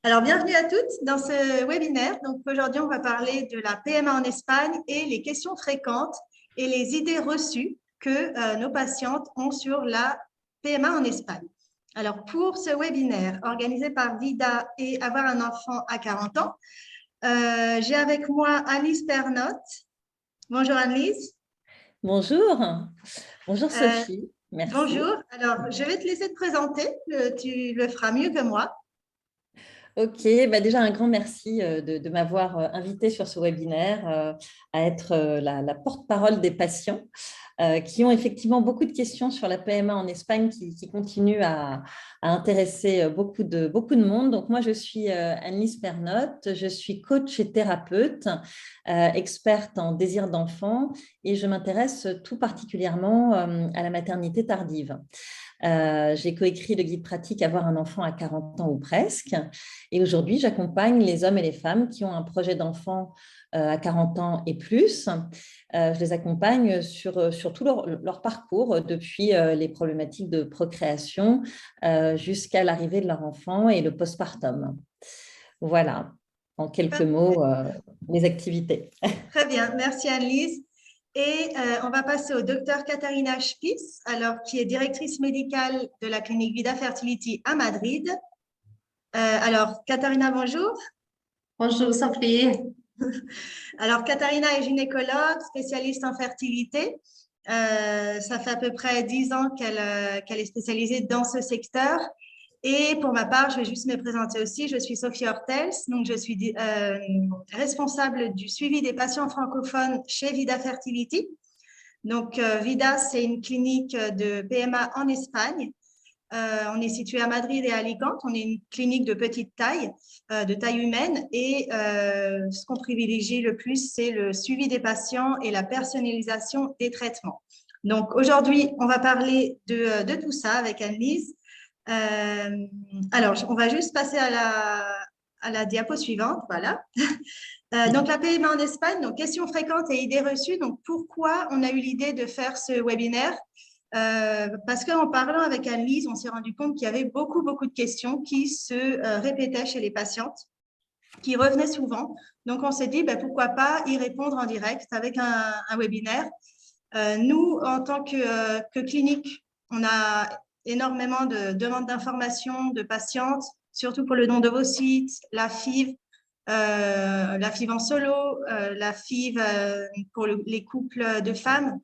Alors, bienvenue à toutes dans ce webinaire. Donc, aujourd'hui, on va parler de la PMA en Espagne et les questions fréquentes et les idées reçues que nos patientes ont sur la PMA en Espagne. Alors, pour ce webinaire organisé par Vida et Avoir un enfant à 40 ans, j'ai avec moi Annelise Pernotte. Bonjour Annelise. Bonjour, bonjour Euh, Sophie, merci. Bonjour. Alors, je vais te laisser te présenter. Tu le feras mieux que moi. Ok, déjà un grand merci de m'avoir invité sur ce webinaire à être la porte-parole des patients qui ont effectivement beaucoup de questions sur la PMA en Espagne qui continuent à intéresser beaucoup de monde. Donc moi, je suis Annelise Pernotte, je suis coach et thérapeute, experte en désir d'enfant et je m'intéresse tout particulièrement à la maternité tardive. J'ai coécrit le guide pratique Avoir un enfant à 40 ans ou presque. Et aujourd'hui, j'accompagne les hommes et les femmes qui ont un projet d'enfant à 40 ans et plus. Je les accompagne sur tout leur parcours, depuis les problématiques de procréation jusqu'à l'arrivée de leur enfant et le postpartum. Voilà, en quelques mots, les activités. Très bien, merci Annelise. Et on va passer au docteur Katharina Spitz, alors, qui est directrice médicale de la clinique Vida Fertility à Madrid. Alors, Katharina, bonjour. Bonjour Sophie. Alors, Katharina est gynécologue, spécialiste en fertilité. Ça fait à peu près 10 ans qu'elle est spécialisée dans ce secteur. Et pour ma part, je vais juste me présenter aussi. Je suis Sophie Hortels, donc je suis responsable du suivi des patients francophones chez Vida Fertility. Donc, Vida, c'est une clinique de PMA en Espagne. On est situé à Madrid et à Alicante. On est une clinique de petite taille, de taille humaine. Et ce qu'on privilégie le plus, c'est le suivi des patients et la personnalisation des traitements. Donc, aujourd'hui, on va parler de tout ça avec Annelise. Alors, on va juste passer à la diapo suivante. Voilà. Donc, la PMA en Espagne, donc questions fréquentes et idées reçues. Donc, pourquoi on a eu l'idée de faire ce webinaire? Parce qu'en parlant avec Annelise, on s'est rendu compte qu'il y avait beaucoup de questions qui se répétaient chez les patientes, qui revenaient souvent. Donc, on s'est dit, pourquoi pas y répondre en direct avec un webinaire. Nous, en tant que clinique, on a énormément de demandes d'informations de patientes, surtout pour le don d'ovocytes, la FIV en solo, la FIV pour les couples de femmes.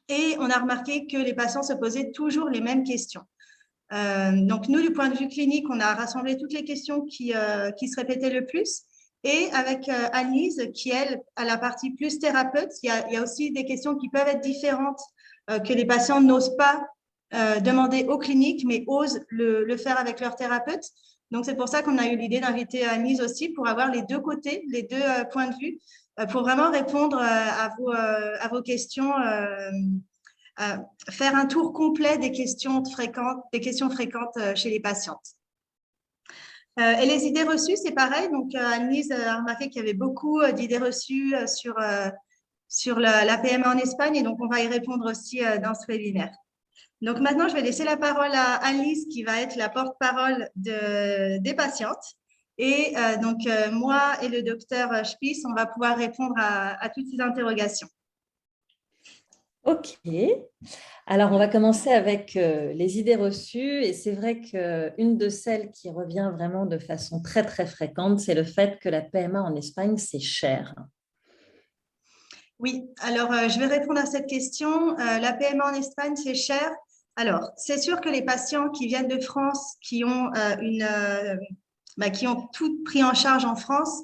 Et on a remarqué que les patients se posaient toujours les mêmes questions. Donc, nous, du point de vue clinique, on a rassemblé toutes les questions qui se répétaient le plus. Et avec Annelise, qui, elle, a la partie plus thérapeute, il y a aussi des questions qui peuvent être différentes, que les patients n'osent pas demander aux cliniques, mais osent le faire avec leur thérapeute. Donc, c'est pour ça qu'on a eu l'idée d'inviter Annelise aussi pour avoir les deux côtés, les deux points de vue, pour vraiment répondre à vos questions, faire un tour complet des questions fréquentes chez les patientes. Et les idées reçues, c'est pareil. Donc, Annelise a remarqué qu'il y avait beaucoup d'idées reçues sur la PMA en Espagne, et donc on va y répondre aussi dans ce webinaire. Donc maintenant, je vais laisser la parole à Annelise, qui va être la porte-parole des patientes. Et moi et le docteur Spitz, on va pouvoir répondre à toutes ces interrogations. Ok, alors on va commencer avec les idées reçues et c'est vrai qu'une de celles qui revient vraiment de façon très fréquente, c'est le fait que la PMA en Espagne, c'est cher. Oui, alors je vais répondre à cette question. La PMA en Espagne, c'est cher. Alors, c'est sûr que les patients qui viennent de France, qui ont qui ont tout pris en charge en France,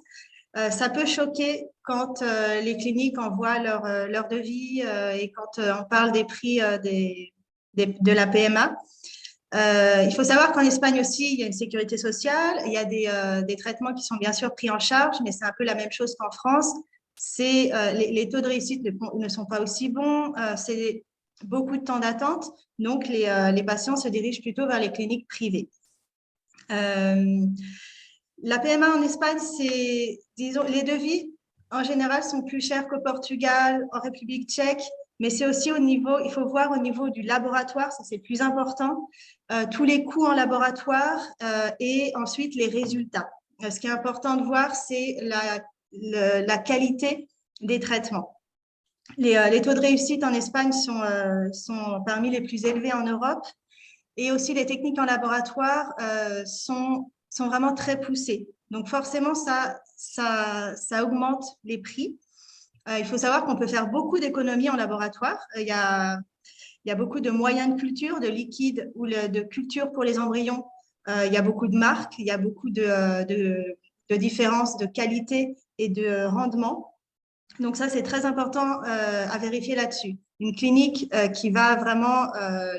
ça peut choquer quand les cliniques envoient leur devis et quand on parle des prix de la PMA. Il faut savoir qu'en Espagne aussi, il y a une sécurité sociale, il y a des traitements qui sont bien sûr pris en charge, mais c'est un peu la même chose qu'en France. Les taux de réussite ne sont pas aussi bons, c'est beaucoup de temps d'attente, donc les patients se dirigent plutôt vers les cliniques privées. La PMA en Espagne, disons, les devis en général sont plus chers qu'au Portugal, en République tchèque mais c'est aussi il faut voir au niveau du laboratoire, ça c'est le plus important, tous les coûts en laboratoire et ensuite les résultats. Ce qui est important de voir, c'est la qualité des traitements. Les taux de réussite en Espagne sont parmi les plus élevés en Europe et aussi les techniques en laboratoire sont vraiment très poussées. Donc forcément, ça augmente les prix. Il faut savoir qu'on peut faire beaucoup d'économies en laboratoire. Il y a beaucoup de moyens de culture, de liquide ou de culture pour les embryons. Il y a beaucoup de marques, il y a beaucoup de différences de qualité et de rendement. Donc ça, c'est très important à vérifier là-dessus. Une clinique qui va vraiment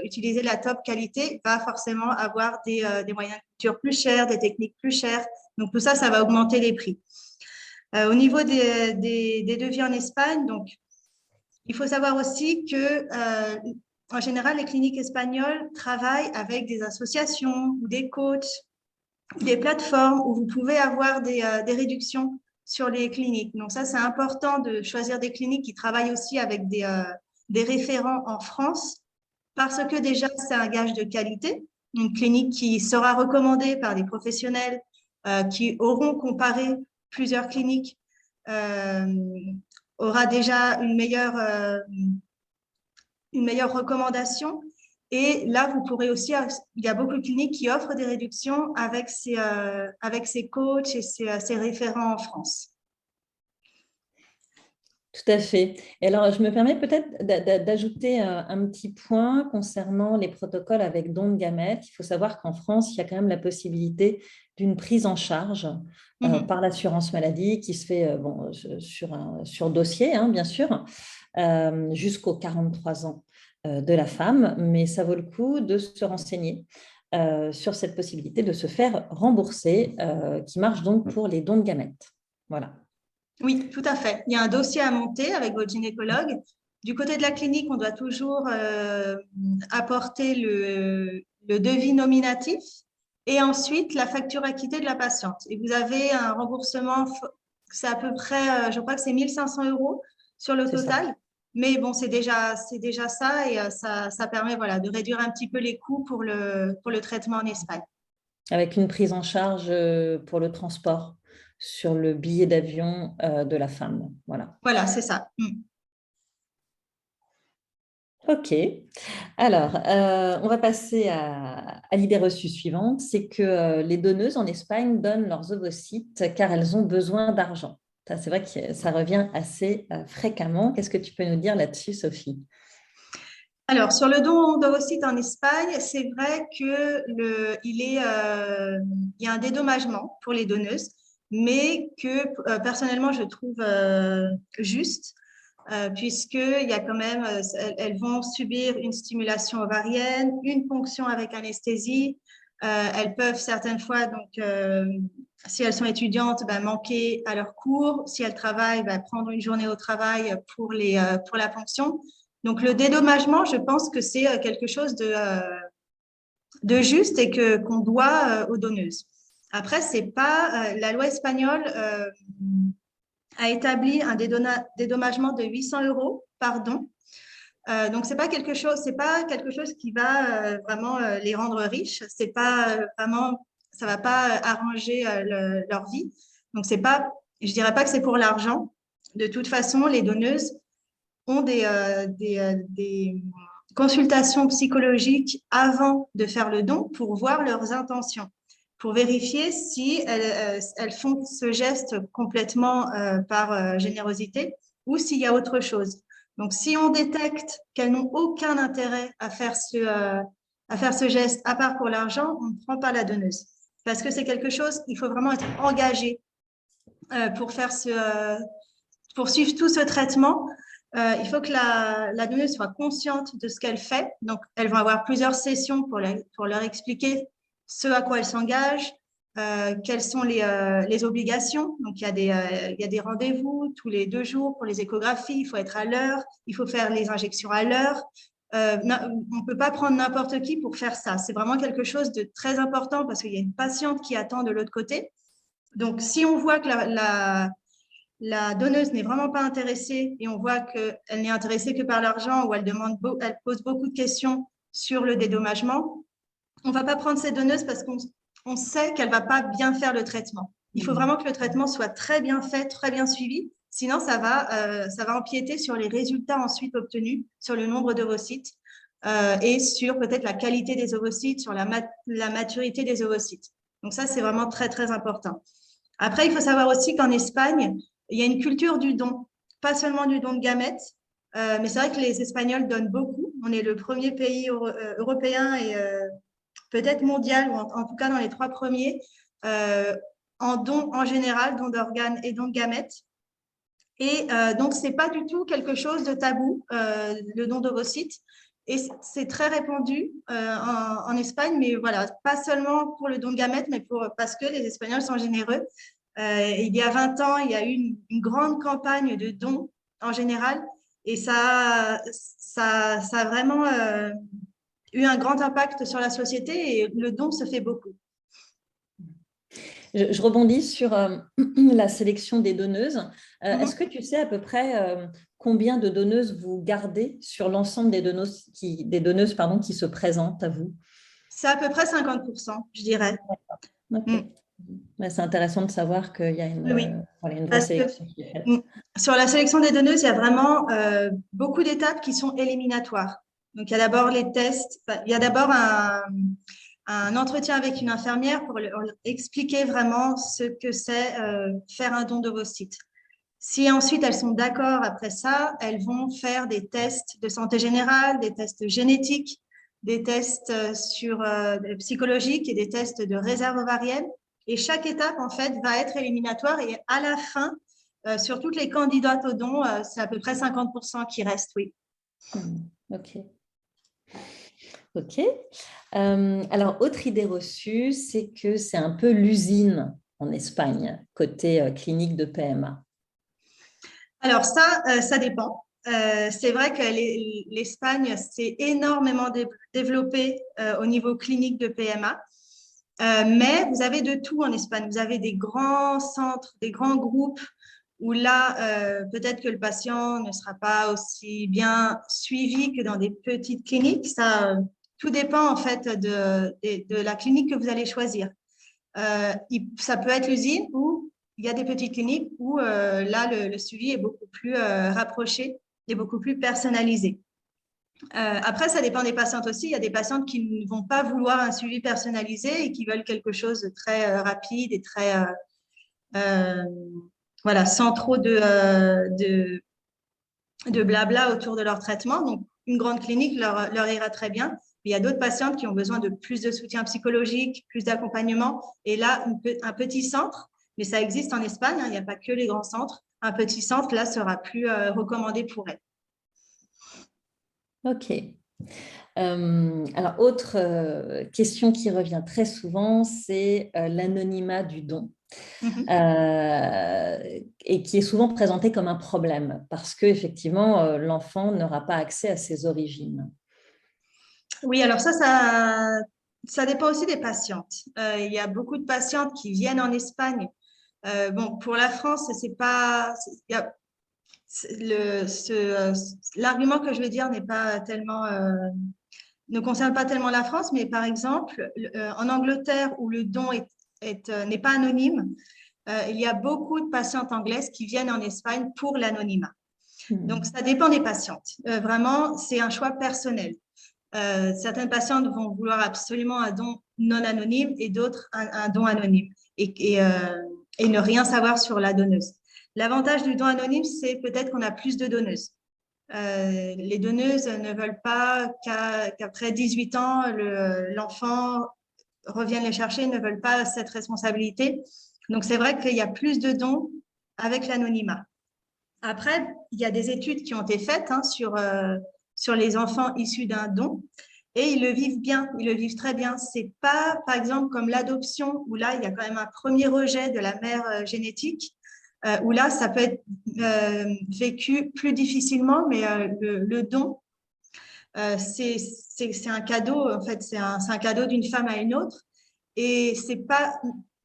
utiliser la top qualité va forcément avoir des moyens de culture plus chers, des techniques plus chères. Donc tout ça, ça va augmenter les prix. Au niveau des devis en Espagne, donc, il faut savoir aussi que, en général, les cliniques espagnoles travaillent avec des associations ou des coachs, des plateformes où vous pouvez avoir des réductions sur les cliniques. Donc ça, c'est important de choisir des cliniques qui travaillent aussi avec des référents en France parce que déjà, c'est un gage de qualité. Une clinique qui sera recommandée par des professionnels qui auront comparé plusieurs cliniques aura déjà une meilleure recommandation. Et là, vous pourrez aussi, il y a beaucoup de cliniques qui offrent des réductions avec ces coachs et ces référents en France. Tout à fait. Et alors, je me permets peut-être d'ajouter un petit point concernant les protocoles avec don de gamètes. Il faut savoir qu'en France, il y a quand même la possibilité d'une prise en charge par l'assurance maladie qui se fait sur dossier, hein, bien sûr, jusqu'aux 43 ans de la femme. Mais ça vaut le coup de se renseigner sur cette possibilité de se faire rembourser, qui marche donc pour les dons de gamètes. Voilà. Oui, tout à fait. Il y a un dossier à monter avec votre gynécologue. Du côté de la clinique, on doit toujours apporter le devis nominatif et ensuite la facture acquittée de la patiente. Et vous avez un remboursement, c'est à peu près, je crois que c'est 1 500 € sur le total. Ça. Mais bon, c'est déjà ça et ça permet voilà, de réduire un petit peu les coûts pour le traitement en Espagne. Avec une prise en charge pour le transport sur le billet d'avion de la femme. Voilà, c'est ça. Ok. Alors, on va passer à l'idée reçue suivante, c'est que les donneuses en Espagne donnent leurs ovocytes car elles ont besoin d'argent. C'est vrai que ça revient assez fréquemment. Qu'est-ce que tu peux nous dire là-dessus, Sophie ? Alors, sur le don d'ovocytes en Espagne, c'est vrai qu'il y a un dédommagement pour les donneuses, mais que personnellement, je trouve juste, puisqu'il y a quand même, elles vont subir une stimulation ovarienne, une ponction avec anesthésie. Elles peuvent certaines fois, donc, si elles sont étudiantes, manquer à leurs cours. Si elles travaillent, prendre une journée au travail pour la ponction. Donc, le dédommagement, je pense que c'est quelque chose de juste et qu'on doit aux donneuses. Après, c'est pas la loi espagnole a établi un dédommagement de 800 € par don. Donc, c'est pas quelque chose qui va vraiment les rendre riches. C'est pas vraiment, ça va pas arranger leur vie. Donc, je dirais pas que c'est pour l'argent. De toute façon, les donneuses ont des consultations psychologiques avant de faire le don pour voir leurs intentions, pour vérifier si elles font ce geste complètement par générosité ou s'il y a autre chose. Donc, si on détecte qu'elles n'ont aucun intérêt à faire ce geste, à part pour l'argent, on ne prend pas la donneuse. Parce que c'est quelque chose, il faut vraiment être engagé pour suivre tout ce traitement. Il faut que la donneuse soit consciente de ce qu'elle fait. Donc, elles vont avoir plusieurs sessions pour leur expliquer ce à quoi elles s'engagent, quelles sont les obligations. Donc, il y a des rendez-vous tous les 2 jours pour les échographies. Il faut être à l'heure. Il faut faire les injections à l'heure. On ne peut pas prendre n'importe qui pour faire ça. C'est vraiment quelque chose de très important parce qu'il y a une patiente qui attend de l'autre côté. Donc, si on voit que la donneuse n'est vraiment pas intéressée et on voit qu'elle n'est intéressée que par l'argent ou elle pose beaucoup de questions sur le dédommagement, on ne va pas prendre cette donneuse parce qu'on sait qu'elle ne va pas bien faire le traitement. Il faut vraiment que le traitement soit très bien fait, très bien suivi. Sinon, ça va empiéter sur les résultats ensuite obtenus, sur le nombre d'ovocytes et sur peut-être la qualité des ovocytes, sur la maturité des ovocytes. Donc ça, c'est vraiment très, très important. Après, il faut savoir aussi qu'en Espagne, il y a une culture du don, pas seulement du don de gamètes, mais c'est vrai que les Espagnols donnent beaucoup. On est le premier pays européen et peut-être mondial, ou en tout cas dans les 3 premiers, en don en général, don d'organes et don de gamètes. Et donc, ce n'est pas du tout quelque chose de tabou, le don d'ovocytes. Et c'est très répandu en Espagne, mais voilà, pas seulement pour le don de gamètes, mais parce que les Espagnols sont généreux. Il y a 20 ans, il y a eu une grande campagne de dons en général, et ça a vraiment eu un grand impact sur la société, et le don se fait beaucoup. Je rebondis sur la sélection des donneuses. Est-ce que tu sais à peu près combien de donneuses vous gardez sur l'ensemble des donneuses qui se présentent à vous? C'est à peu près 50%, je dirais. Okay. C'est intéressant de savoir qu'il y a une vraie sélection qui est faite. Sur la sélection des donneuses, il y a vraiment beaucoup d'étapes qui sont éliminatoires. Donc, il y a d'abord les tests. Il y a d'abord un entretien avec une infirmière pour leur expliquer vraiment ce que c'est faire un don d'ovocytes. Si ensuite elles sont d'accord après ça, elles vont faire des tests de santé générale, des tests génétiques, des tests psychologiques et des tests de réserve ovarienne. Et chaque étape, en fait, va être éliminatoire. Et à la fin, sur toutes les candidates au don, c'est à peu près 50% qui restent, oui. Ok. Ok. Alors, autre idée reçue, c'est que c'est un peu l'usine en Espagne, côté clinique de PMA. Alors ça dépend. C'est vrai que l'Espagne s'est énormément développée au niveau clinique de PMA, mais vous avez de tout en Espagne. Vous avez des grands centres, des grands groupes où là, peut-être que le patient ne sera pas aussi bien suivi que dans des petites cliniques. Ça, tout dépend en fait de la clinique que vous allez choisir. Ça peut être l'usine ou il y a des petites cliniques où là, le suivi est beaucoup plus rapproché et beaucoup plus personnalisé. Après, ça dépend des patientes aussi. Il y a des patientes qui ne vont pas vouloir un suivi personnalisé et qui veulent quelque chose de très rapide et très, voilà, sans trop de blabla autour de leur traitement. Donc, une grande clinique leur ira très bien. Il y a d'autres patientes qui ont besoin de plus de soutien psychologique, plus d'accompagnement. Et là, un petit centre, mais ça existe en Espagne, hein, il n'y a pas que les grands centres. Un petit centre, là, sera plus recommandé pour elles. Ok. Alors, autre question qui revient très souvent, c'est l'anonymat du don. Et qui est souvent présenté comme un problème parce qu'effectivement, l'enfant n'aura pas accès à ses origines. Oui, alors ça dépend aussi des patientes. Il y a beaucoup de patientes qui viennent en Espagne. Bon, pour la France, c'est pas... L'argument que je vais dire n'est pas tellement... ne concerne pas tellement la France, mais par exemple, en Angleterre, où le don n'est pas anonyme, il y a beaucoup de patientes anglaises qui viennent en Espagne pour l'anonymat. Donc, ça dépend des patientes. Vraiment, c'est un choix personnel. Certaines patientes vont vouloir absolument un don non anonyme et d'autres un don anonyme et ne rien savoir sur la donneuse. L'avantage du don anonyme, c'est peut-être qu'on a plus de donneuses. Les donneuses ne veulent pas qu'après 18 ans, l'enfant revienne les chercher, ne veulent pas cette responsabilité. Donc, c'est vrai qu'il y a plus de dons avec l'anonymat. Après, il y a des études qui ont été faites sur les enfants issus d'un don et ils le vivent bien, ils le vivent très bien. C'est pas, par exemple, comme l'adoption où là, il y a quand même un premier rejet de la mère génétique où là, ça peut être vécu plus difficilement, mais le don, c'est un cadeau, en fait, c'est un cadeau d'une femme à une autre et c'est pas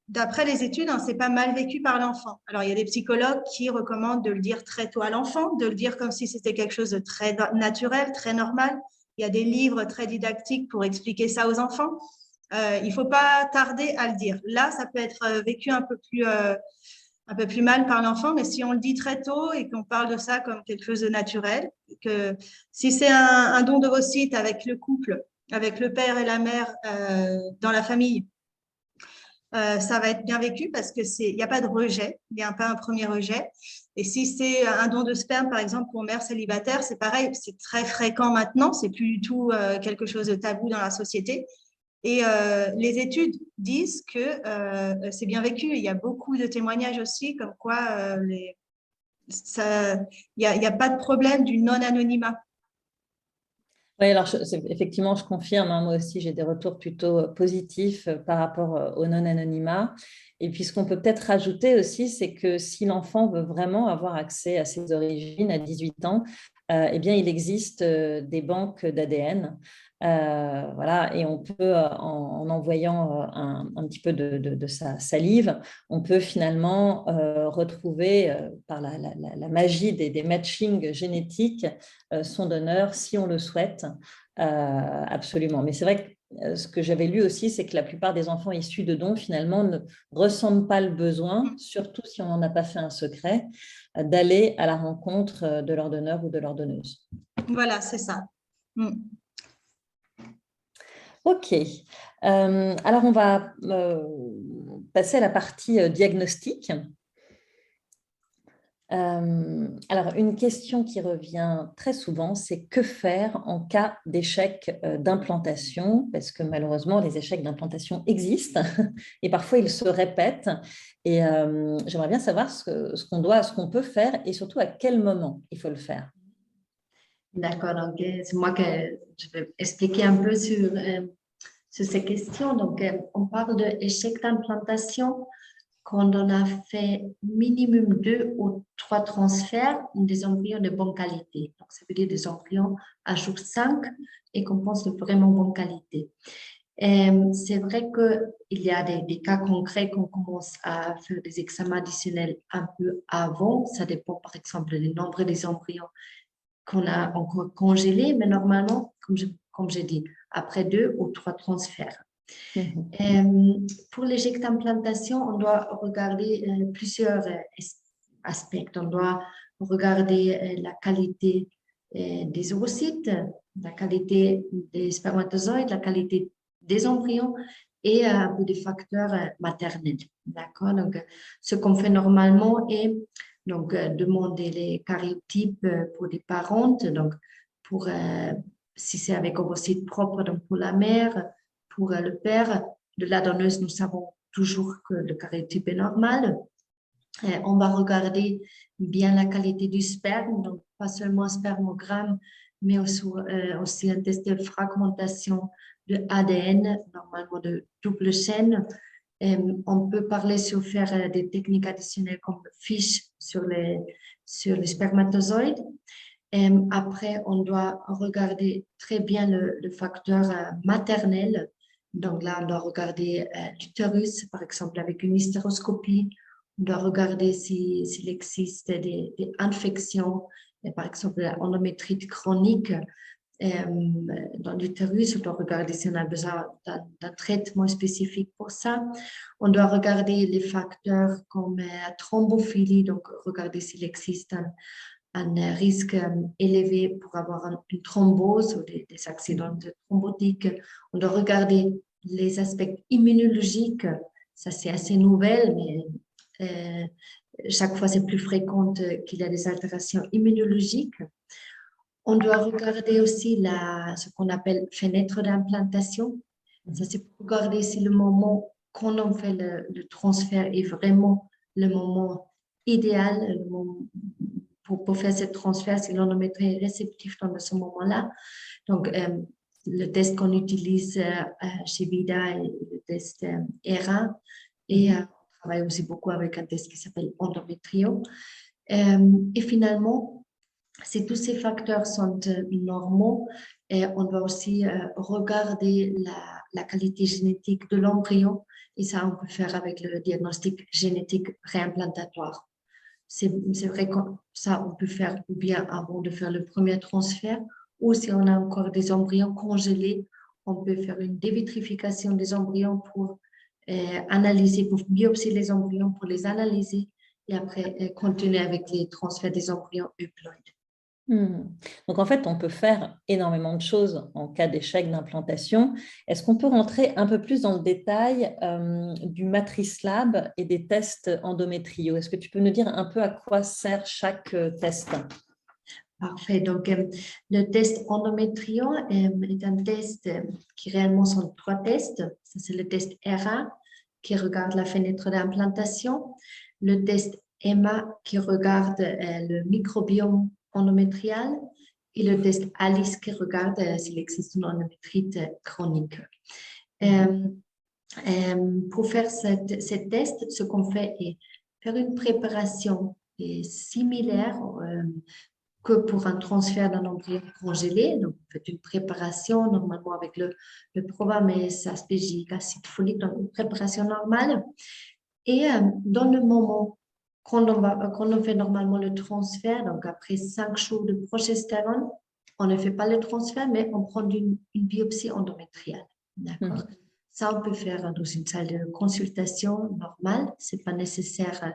d'après les études, hein, c'est pas mal vécu par l'enfant. Alors, il y a des psychologues qui recommandent de le dire très tôt à l'enfant, de le dire comme si c'était quelque chose de très naturel, très normal. Il y a des livres très didactiques pour expliquer ça aux enfants. Il ne faut pas tarder à le dire. Là, ça peut être vécu un peu plus mal par l'enfant, mais si on le dit très tôt et qu'on parle de ça comme quelque chose de naturel, que si c'est un don d'ovocytes avec le couple, avec le père et la mère dans la famille, ça va être bien vécu parce que il n'y a pas de rejet, il n'y a pas un premier rejet. Et si c'est un don de sperme, par exemple, pour mère célibataire, c'est pareil, c'est très fréquent maintenant, c'est plus du tout quelque chose de tabou dans la société. Et les études disent que c'est bien vécu. Il y a beaucoup de témoignages aussi comme quoi il n'y a pas de problème du non-anonymat. Oui, alors effectivement, je confirme, hein, moi aussi, j'ai des retours plutôt positifs par rapport au non-anonymat. Et puis, ce qu'on peut peut-être rajouter aussi, c'est que si l'enfant veut vraiment avoir accès à ses origines à 18 ans, eh bien, il existe des banques d'ADN. Voilà, et on peut, en envoyant un petit peu de sa salive, on peut finalement retrouver par la magie des matchings génétiques son donneur si on le souhaite, absolument. Mais c'est vrai que ce que j'avais lu aussi, c'est que la plupart des enfants issus de dons, finalement, ne ressentent pas le besoin, surtout si on n'en a pas fait un secret, d'aller à la rencontre de leur donneur ou de leur donneuse. Voilà, c'est ça. Ok. Alors, on va passer à la partie diagnostic. Alors, une question qui revient très souvent, c'est que faire en cas d'échec d'implantation? Parce que malheureusement, les échecs d'implantation existent et parfois ils se répètent. Et j'aimerais bien savoir ce qu'on peut faire et surtout à quel moment il faut le faire. D'accord, donc c'est moi que je vais expliquer un peu sur ces questions. Donc, on parle d'échec d'implantation quand on a fait minimum 2 ou 3 transferts des embryons de bonne qualité. Donc, ça veut dire des embryons à jour 5 et qu'on pense de vraiment bonne qualité. C'est vrai qu'il y a des cas concrets qu'on commence à faire des examens additionnels un peu avant. Ça dépend, par exemple, du nombre des embryons qu'on a encore congelés, mais normalement, comme j'ai dit, après 2 ou 3 transferts. Pour l'échec d'implantation, on doit regarder plusieurs aspects. On doit regarder la qualité des oocytes, la qualité des spermatozoïdes, la qualité des embryons et un peu des facteurs maternels. D'accord? Donc, ce qu'on fait normalement est donc, demander les karyotypes pour les parentes, donc pour, si c'est avec ovocytes propres, donc pour la mère, pour le père. De la donneuse, nous savons toujours que le karyotype est normal. On va regarder bien la qualité du sperme, donc pas seulement un spermogramme, mais aussi un test de fragmentation de ADN, normalement de double chaîne. On peut parler sur faire des techniques additionnelles comme fiche sur les spermatozoïdes. Après, on doit regarder très bien le facteur maternel. Donc là, on doit regarder l'utérus, par exemple, avec une hystéroscopie. On doit regarder s'il existe des infections, par exemple l'endométrite chronique dans l'utérus. On doit regarder si on a besoin d'un traitement spécifique pour ça. On doit regarder les facteurs comme thrombophilie, donc regarder s'il existe un risque élevé pour avoir une thrombose ou des accidents thrombotiques. On doit regarder les aspects immunologiques. Ça, c'est assez nouvel, mais chaque fois, c'est plus fréquent qu'il y a des altérations immunologiques. On doit regarder aussi ce qu'on appelle fenêtre d'implantation. Ça, c'est pour regarder si le moment qu'on en fait le transfert est vraiment le moment idéal, le moment pour faire ce transfert, si l'endométrie est réceptif dans ce moment-là. Donc, le test qu'on utilise chez Vida est le test ERA et on travaille aussi beaucoup avec un test qui s'appelle endométrio. Et finalement, si tous ces facteurs sont normaux, on doit aussi regarder la qualité génétique de l'embryon Et ça, on peut faire avec le diagnostic génétique réimplantatoire. C'est vrai que ça, on peut faire ou bien avant de faire le premier transfert, ou si on a encore des embryons congelés, on peut faire une dévitrification des embryons pour analyser, pour biopsier les embryons, pour les analyser et après continuer avec les transferts des embryons euploïdes. Donc, en fait, on peut faire énormément de choses en cas d'échec d'implantation. Est-ce qu'on peut rentrer un peu plus dans le détail du Matrice Lab et des tests endométriaux? Est-ce que tu peux nous dire un peu à quoi sert chaque test? Parfait. Donc, le test endométrio est un test qui réellement sont 3 tests. Ça, c'est le test ERA qui regarde la fenêtre d'implantation, le test EMA qui regarde le microbiome endométrial et le test ALICE qui regarde s'il existe une endométrite chronique. Pour faire ce test, ce qu'on fait est faire une préparation similaire que pour un transfert d'un embryon congelé. Donc, on fait une préparation normalement avec le provamès, aspergique, acide folique, donc une préparation normale. Et dans le moment quand on fait normalement le transfert, donc après 5 jours de progestérone, on ne fait pas le transfert, mais on prend une biopsie endométriale. D'accord. Ça, on peut faire dans une salle de consultation normale. C'est pas nécessaire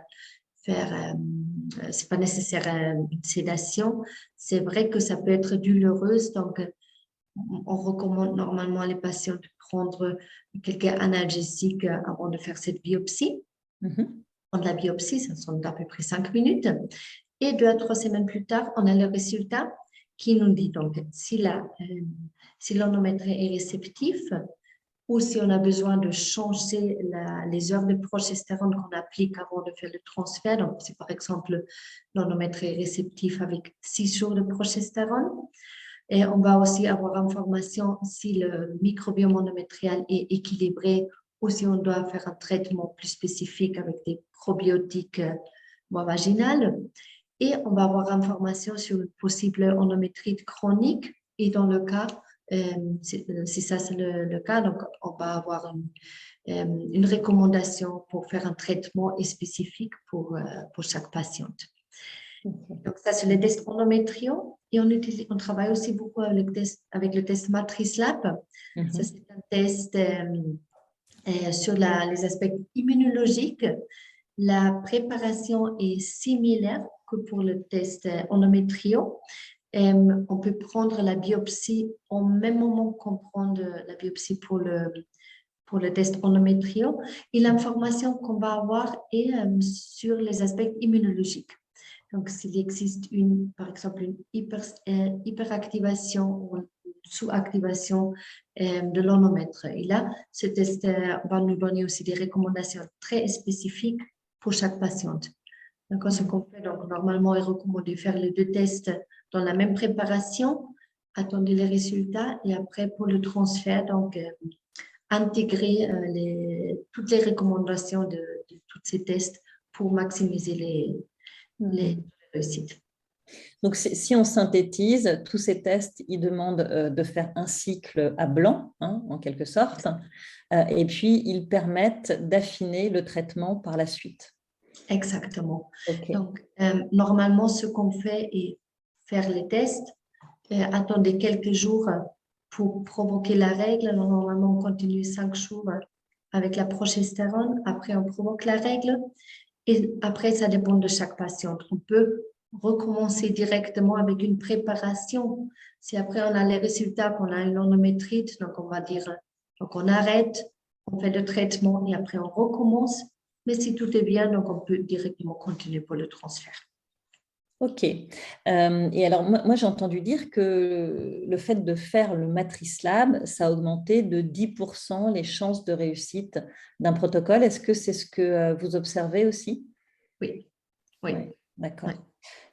c'est pas nécessaire une sédation. C'est vrai que ça peut être douloureuse, donc on recommande normalement à les patients de prendre quelques analgésiques avant de faire cette biopsie. Prendre la biopsie, ça sont à peu près 5 minutes. Et 2 à 3 semaines plus tard, on a le résultat qui nous dit donc si l'endométrie est réceptif ou si on a besoin de changer les heures de progestérone qu'on applique avant de faire le transfert. Donc, c'est par exemple l'endométrie réceptif avec 6 jours de progestérone. Et on va aussi avoir information si le microbiome endométrial est équilibré ou si on doit faire un traitement plus spécifique avec des probiotiques vaginales. Et on va avoir information sur une possible endométrite chronique. Et dans le cas, si ça c'est le cas, donc on va avoir une recommandation pour faire un traitement spécifique pour chaque patiente. Donc ça c'est le test endométrio et on travaille aussi beaucoup avec le test Matrice Lab. Ça c'est un test sur les aspects immunologiques. La préparation est similaire que pour le test endométrio. On peut prendre la biopsie au même moment qu'on prend la biopsie pour le test endométrio. Et l'information qu'on va avoir est sur les aspects immunologiques. Donc, s'il existe par exemple une hyperactivation ou une sous-activation de l'endomètre. Et là, ce test va nous donner aussi des recommandations très spécifiques pour chaque patiente. Donc, ce qu'on fait, donc, normalement, il est recommandé de faire les 2 tests dans la même préparation, attendre les résultats et après, pour le transfert, donc, intégrer toutes les recommandations de tous ces tests pour maximiser les réussites. Donc, si on synthétise, tous ces tests, ils demandent de faire un cycle à blanc, en quelque sorte, et puis ils permettent d'affiner le traitement par la suite. Exactement. Okay. Donc, normalement, ce qu'on fait est faire les tests, attendre quelques jours pour provoquer la règle. Normalement, on continue 5 jours avec la progestérone. Après, on provoque la règle. Et après, ça dépend de chaque patiente. On peut recommencer directement avec une préparation. Si après, on a les résultats, qu'on a une endométrite, donc on va dire, donc on arrête, on fait le traitement et après, on recommence. Mais si tout est bien, donc on peut directement continuer pour le transfert. Ok. Et alors, moi j'ai entendu dire que le fait de faire le Matrice Lab, ça a augmenté de 10% les chances de réussite d'un protocole. Est-ce que c'est ce que vous observez aussi? Oui. Ouais, d'accord. Ouais.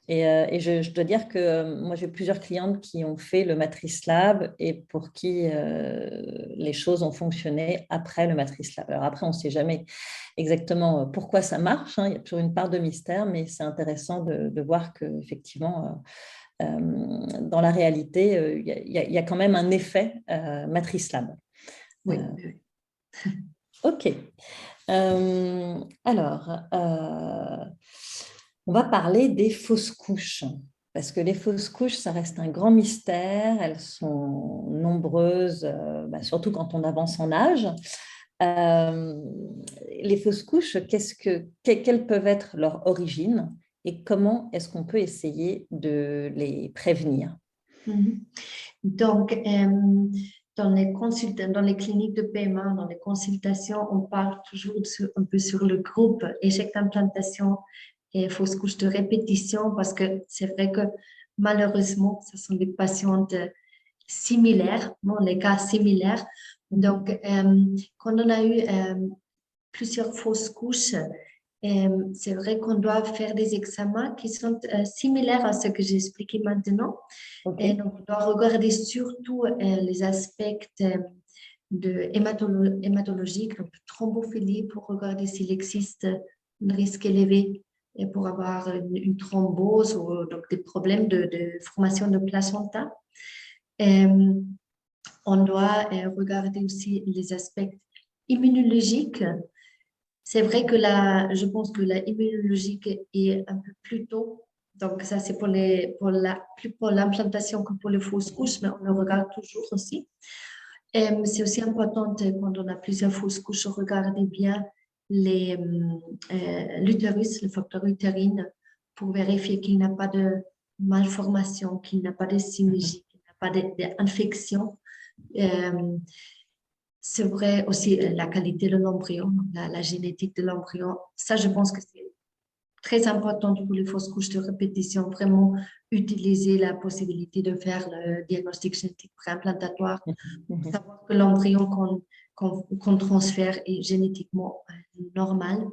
Et je dois dire que moi, j'ai plusieurs clientes qui ont fait le Matrice Lab et pour qui les choses ont fonctionné après le Matrice Lab. Alors après, on ne sait jamais exactement pourquoi ça marche. Il y a toujours une part de mystère, mais c'est intéressant de voir qu'effectivement, dans la réalité, il y a quand même un effet Matrice Lab. Oui. Ok. Alors, on va parler des fausses couches. Parce que les fausses couches, ça reste un grand mystère. Elles sont nombreuses, surtout quand on avance en âge. Euh, les fausses couches, quelles peuvent être leurs origines et comment est-ce qu'on peut essayer de les prévenir? Mhm. Donc, dans les cliniques de paiement, dans les consultations, on parle toujours un peu sur le groupe échec d'implantation et fausse couche de répétition parce que c'est vrai que malheureusement, ce sont des patientes similaires, non, les cas similaires. Donc, quand on a eu plusieurs fausses couches, c'est vrai qu'on doit faire des examens qui sont similaires à ce que j'ai expliqué maintenant. Okay. Et donc, on doit regarder surtout les aspects hématologiques, donc thrombophilie, pour regarder s'il existe un risque élevé et pour avoir une thrombose ou donc des problèmes de formation de placenta. On doit regarder aussi les aspects immunologiques. C'est vrai que je pense que la immunologique est un peu plus tôt. Donc, ça, c'est plus pour l'implantation que pour les fausses couches, mais on le regarde toujours aussi. C'est aussi important quand on a plusieurs fausses couches, regarder bien l'utérus, le facteur utérine, pour vérifier qu'il n'y a pas de malformation, qu'il n'y a pas de synergie, qu'il n'y a pas d'infection. C'est vrai aussi la qualité de l'embryon, la génétique de l'embryon. Ça, je pense que c'est très important pour les fausses couches de répétition, vraiment utiliser la possibilité de faire le diagnostic génétique préimplantatoire, pour savoir que l'embryon qu'on transfère est génétiquement normal.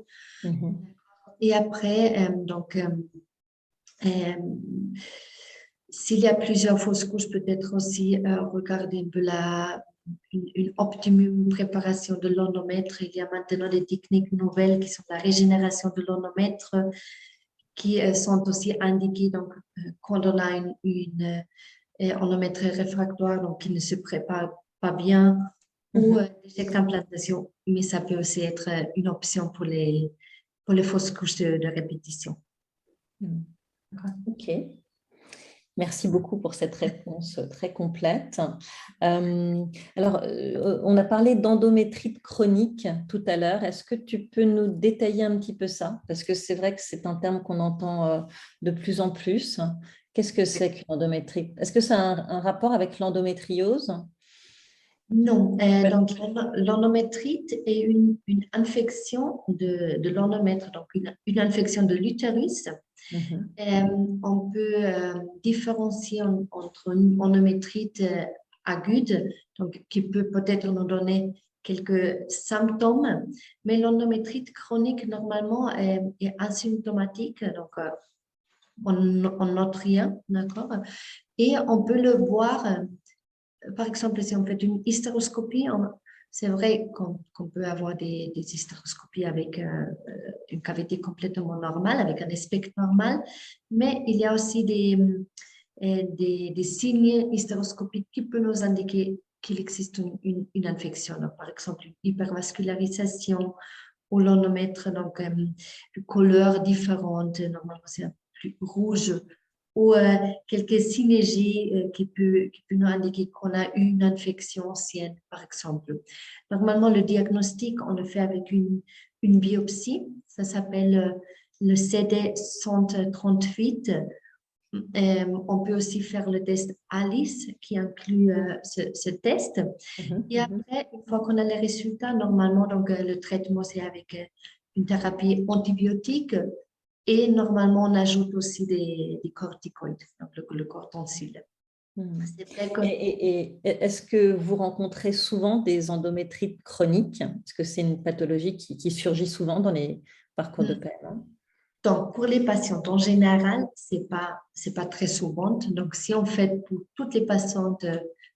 Et après, s'il y a plusieurs fausses couches, peut-être aussi regarder un peu une optimum préparation de l'endomètre. Il y a maintenant des techniques nouvelles qui sont la régénération de l'endomètre, qui sont aussi indiquées donc, quand on a une endomètre réfractoire, donc qui ne se prépare pas bien, ou l'échec d'implantation, mais ça peut aussi être une option pour les fausses couches de répétition. Ok. Merci beaucoup pour cette réponse très complète. Alors, on a parlé d'endométrite chronique tout à l'heure. Est-ce que tu peux nous détailler un petit peu ça? Parce que c'est vrai que c'est un terme qu'on entend de plus en plus. Qu'est-ce que c'est qu'une endométrite? Est-ce que ça a un rapport avec l'endométriose? Non, donc l'endométrite est une infection de l'endomètre, donc une infection de l'utérus. On peut différencier entre une endométrite aiguë, donc qui peut peut-être nous donner quelques symptômes, mais l'endométrite chronique normalement est asymptomatique, donc on note rien, d'accord? Et on peut le voir. Par exemple, si on fait une hystéroscopie, c'est vrai qu'on peut avoir des hystéroscopies avec une cavité complètement normale, avec un aspect normal, mais il y a aussi des signes hystéroscopiques qui peuvent nous indiquer qu'il existe une infection. Donc, par exemple, une hypervascularisation ou l'endomètre, donc une couleur différente, normalement c'est un peu plus rouge, ou quelques synergies qui peut nous indiquer qu'on a eu une infection ancienne, par exemple. Normalement, le diagnostic, on le fait avec une biopsie. Ça s'appelle le CD138. On peut aussi faire le test ALICE qui inclut ce test. Et après, une fois qu'on a les résultats, normalement, donc, le traitement, c'est avec une thérapie antibiotique. Et normalement, on ajoute aussi des corticoïdes, donc le cortencil. C'est vrai que... Et est-ce que vous rencontrez souvent des endométrites chroniques? Est-ce que c'est une pathologie qui surgit souvent dans les parcours de paiement? Donc, pour les patientes, en général, c'est pas très souvent. Donc, si on fait pour toutes les patientes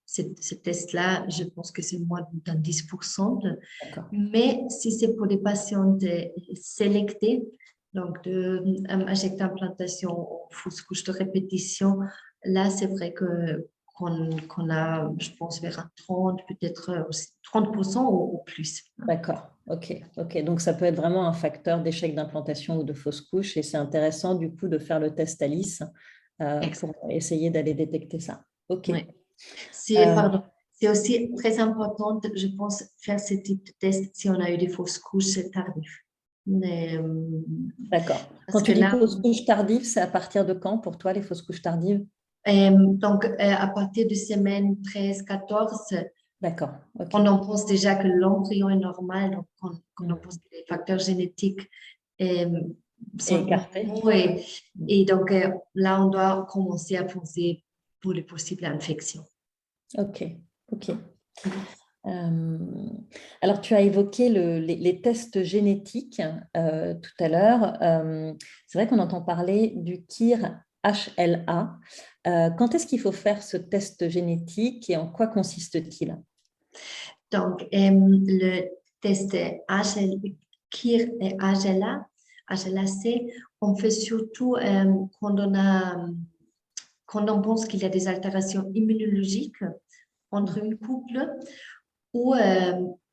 ce test-là, je pense que c'est moins de 10%. Mais si c'est pour des patientes sélectées, donc d'échec d'implantation ou fausse couche de répétition, là, c'est vrai qu'on a, je pense, vers 30, peut-être aussi 30% ou plus. D'accord. Ok, ok. Donc, ça peut être vraiment un facteur d'échec d'implantation ou de fausse couche. Et c'est intéressant, du coup, de faire le test Alice pour essayer d'aller détecter ça. Ok. Oui. Euh, Pardon, c'est aussi très important, je pense, faire ce type de test si on a eu des fausses couches tardives. Mais, d'accord. Quand parce que tu dis là, fausse couche tardive, c'est à partir de quand pour toi, les fausses couches tardives? donc, à partir de semaine 13-14, D'accord, ok. on en pense déjà que l'embryon est normal, donc on en Hmm. pense que les facteurs génétiques euh, Et sont écarté. normaux. Et donc, là, on doit commencer à penser pour les possibles infections. Ok, ok. Alors, tu as évoqué les tests génétiques tout à l'heure. C'est vrai qu'on entend parler du KIR HLA. Quand est-ce qu'il faut faire ce test génétique et en quoi consiste-t-il? Donc, le test KIR et HLA-C, on fait surtout quand on pense qu'il y a des altérations immunologiques entre une couple ou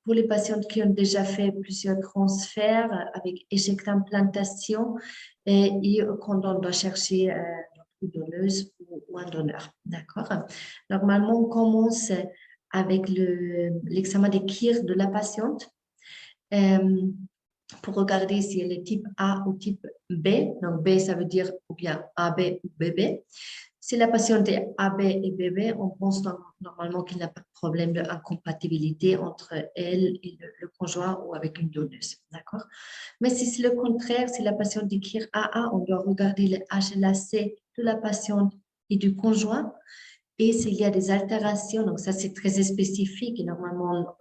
pour les patients qui ont déjà fait plusieurs transferts avec échec d'implantation et quand on doit chercher une donneuse ou un donneur. D'accord? Normalement, on commence avec l'examen des KIR de la patiente euh, pour regarder si elle est type A ou type B. Donc, B, ça veut dire ou bien AB ou BB. Si la patiente est AB et BB, on pense normalement qu'il n'y a pas de problème d'incompatibilité entre elle et le conjoint ou avec une donneuse. D'accord? Mais si c'est le contraire, si la patiente dit KIR AA, on doit regarder le HLA-C de la patiente et du conjoint. Et s'il y a des altérations, donc ça c'est très spécifique et normalement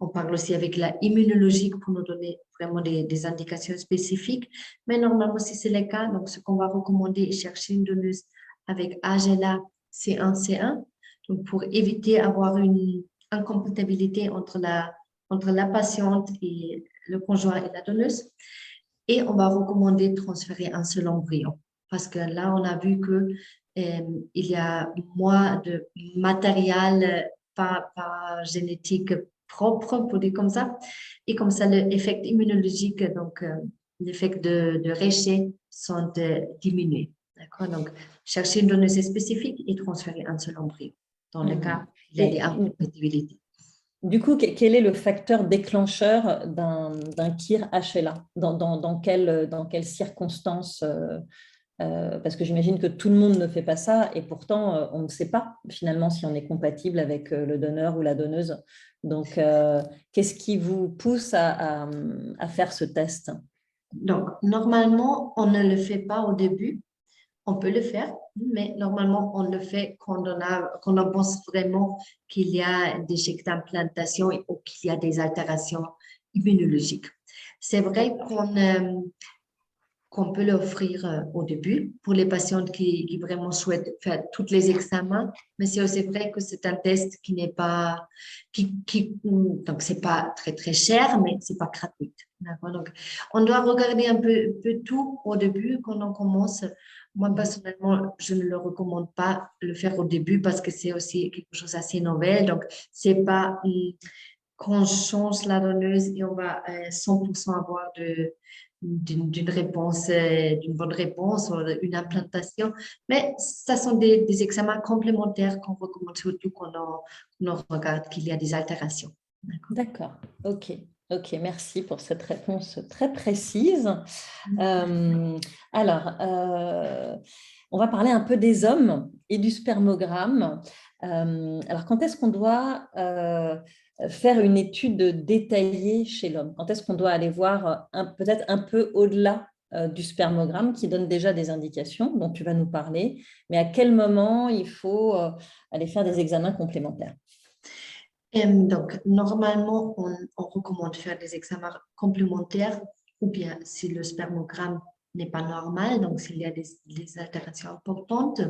on parle aussi avec la immunologique pour nous donner vraiment des indications spécifiques. Mais normalement si c'est le cas, donc ce qu'on va recommander est chercher une donneuse avec HLA C1C1, donc pour éviter d'avoir une incompatibilité entre la patiente et le conjoint et la donneuse. Et on va recommander de transférer un seul embryon parce que là on a vu que il y a moins de matériel pas génétique propre, pour dire comme ça. Et comme ça, l'effet immunologique, donc l'effet de rejet sont diminués. D'accord? Donc, chercher une donnée spécifique et transférer un seul embryon. Dans le cas, il y a des incompatibilités. Du coup, quel est le facteur déclencheur d'un KIR HLA? Dans quelles circonstances parce que j'imagine que tout le monde ne fait pas ça et pourtant, on ne sait pas finalement si on est compatible avec le donneur ou la donneuse. Donc, qu'est-ce qui vous pousse à faire ce test? Donc, normalement, on ne le fait pas au début. On peut le faire, mais normalement, on le fait quand on pense vraiment qu'il y a des échecs d'implantation ou qu'il y a des altérations immunologiques. C'est vrai qu'on peut l'offrir au début pour les patientes qui vraiment souhaitent faire tous les examens, mais c'est aussi vrai que c'est un test qui n'est pas, donc c'est pas très très cher, mais c'est pas gratuit. Donc, on doit regarder un peu tout au début quand on commence. Moi, personnellement, je ne le recommande pas le faire au début parce que c'est aussi quelque chose d'assez novel. Donc, c'est pas qu'on change la donneuse et on va 100% avoir d'une réponse, d'une bonne réponse, ou une implantation. Mais ça sont des examens complémentaires qu'on recommande surtout quand on regarde qu'il y a des altérations. D'accord, ok. Ok, merci pour cette réponse très précise. Alors, on va parler un peu des hommes et du spermogramme. Alors, quand est-ce qu'on doit faire une étude détaillée chez l'homme? Quand est-ce qu'on doit aller voir peut-être un peu au-delà du spermogramme qui donne déjà des indications dont tu vas nous parler, mais à quel moment il faut aller faire des examens complémentaires? Donc, normalement, on recommande de faire des examens complémentaires ou bien si le spermogramme n'est pas normal, donc s'il y a des altérations importantes,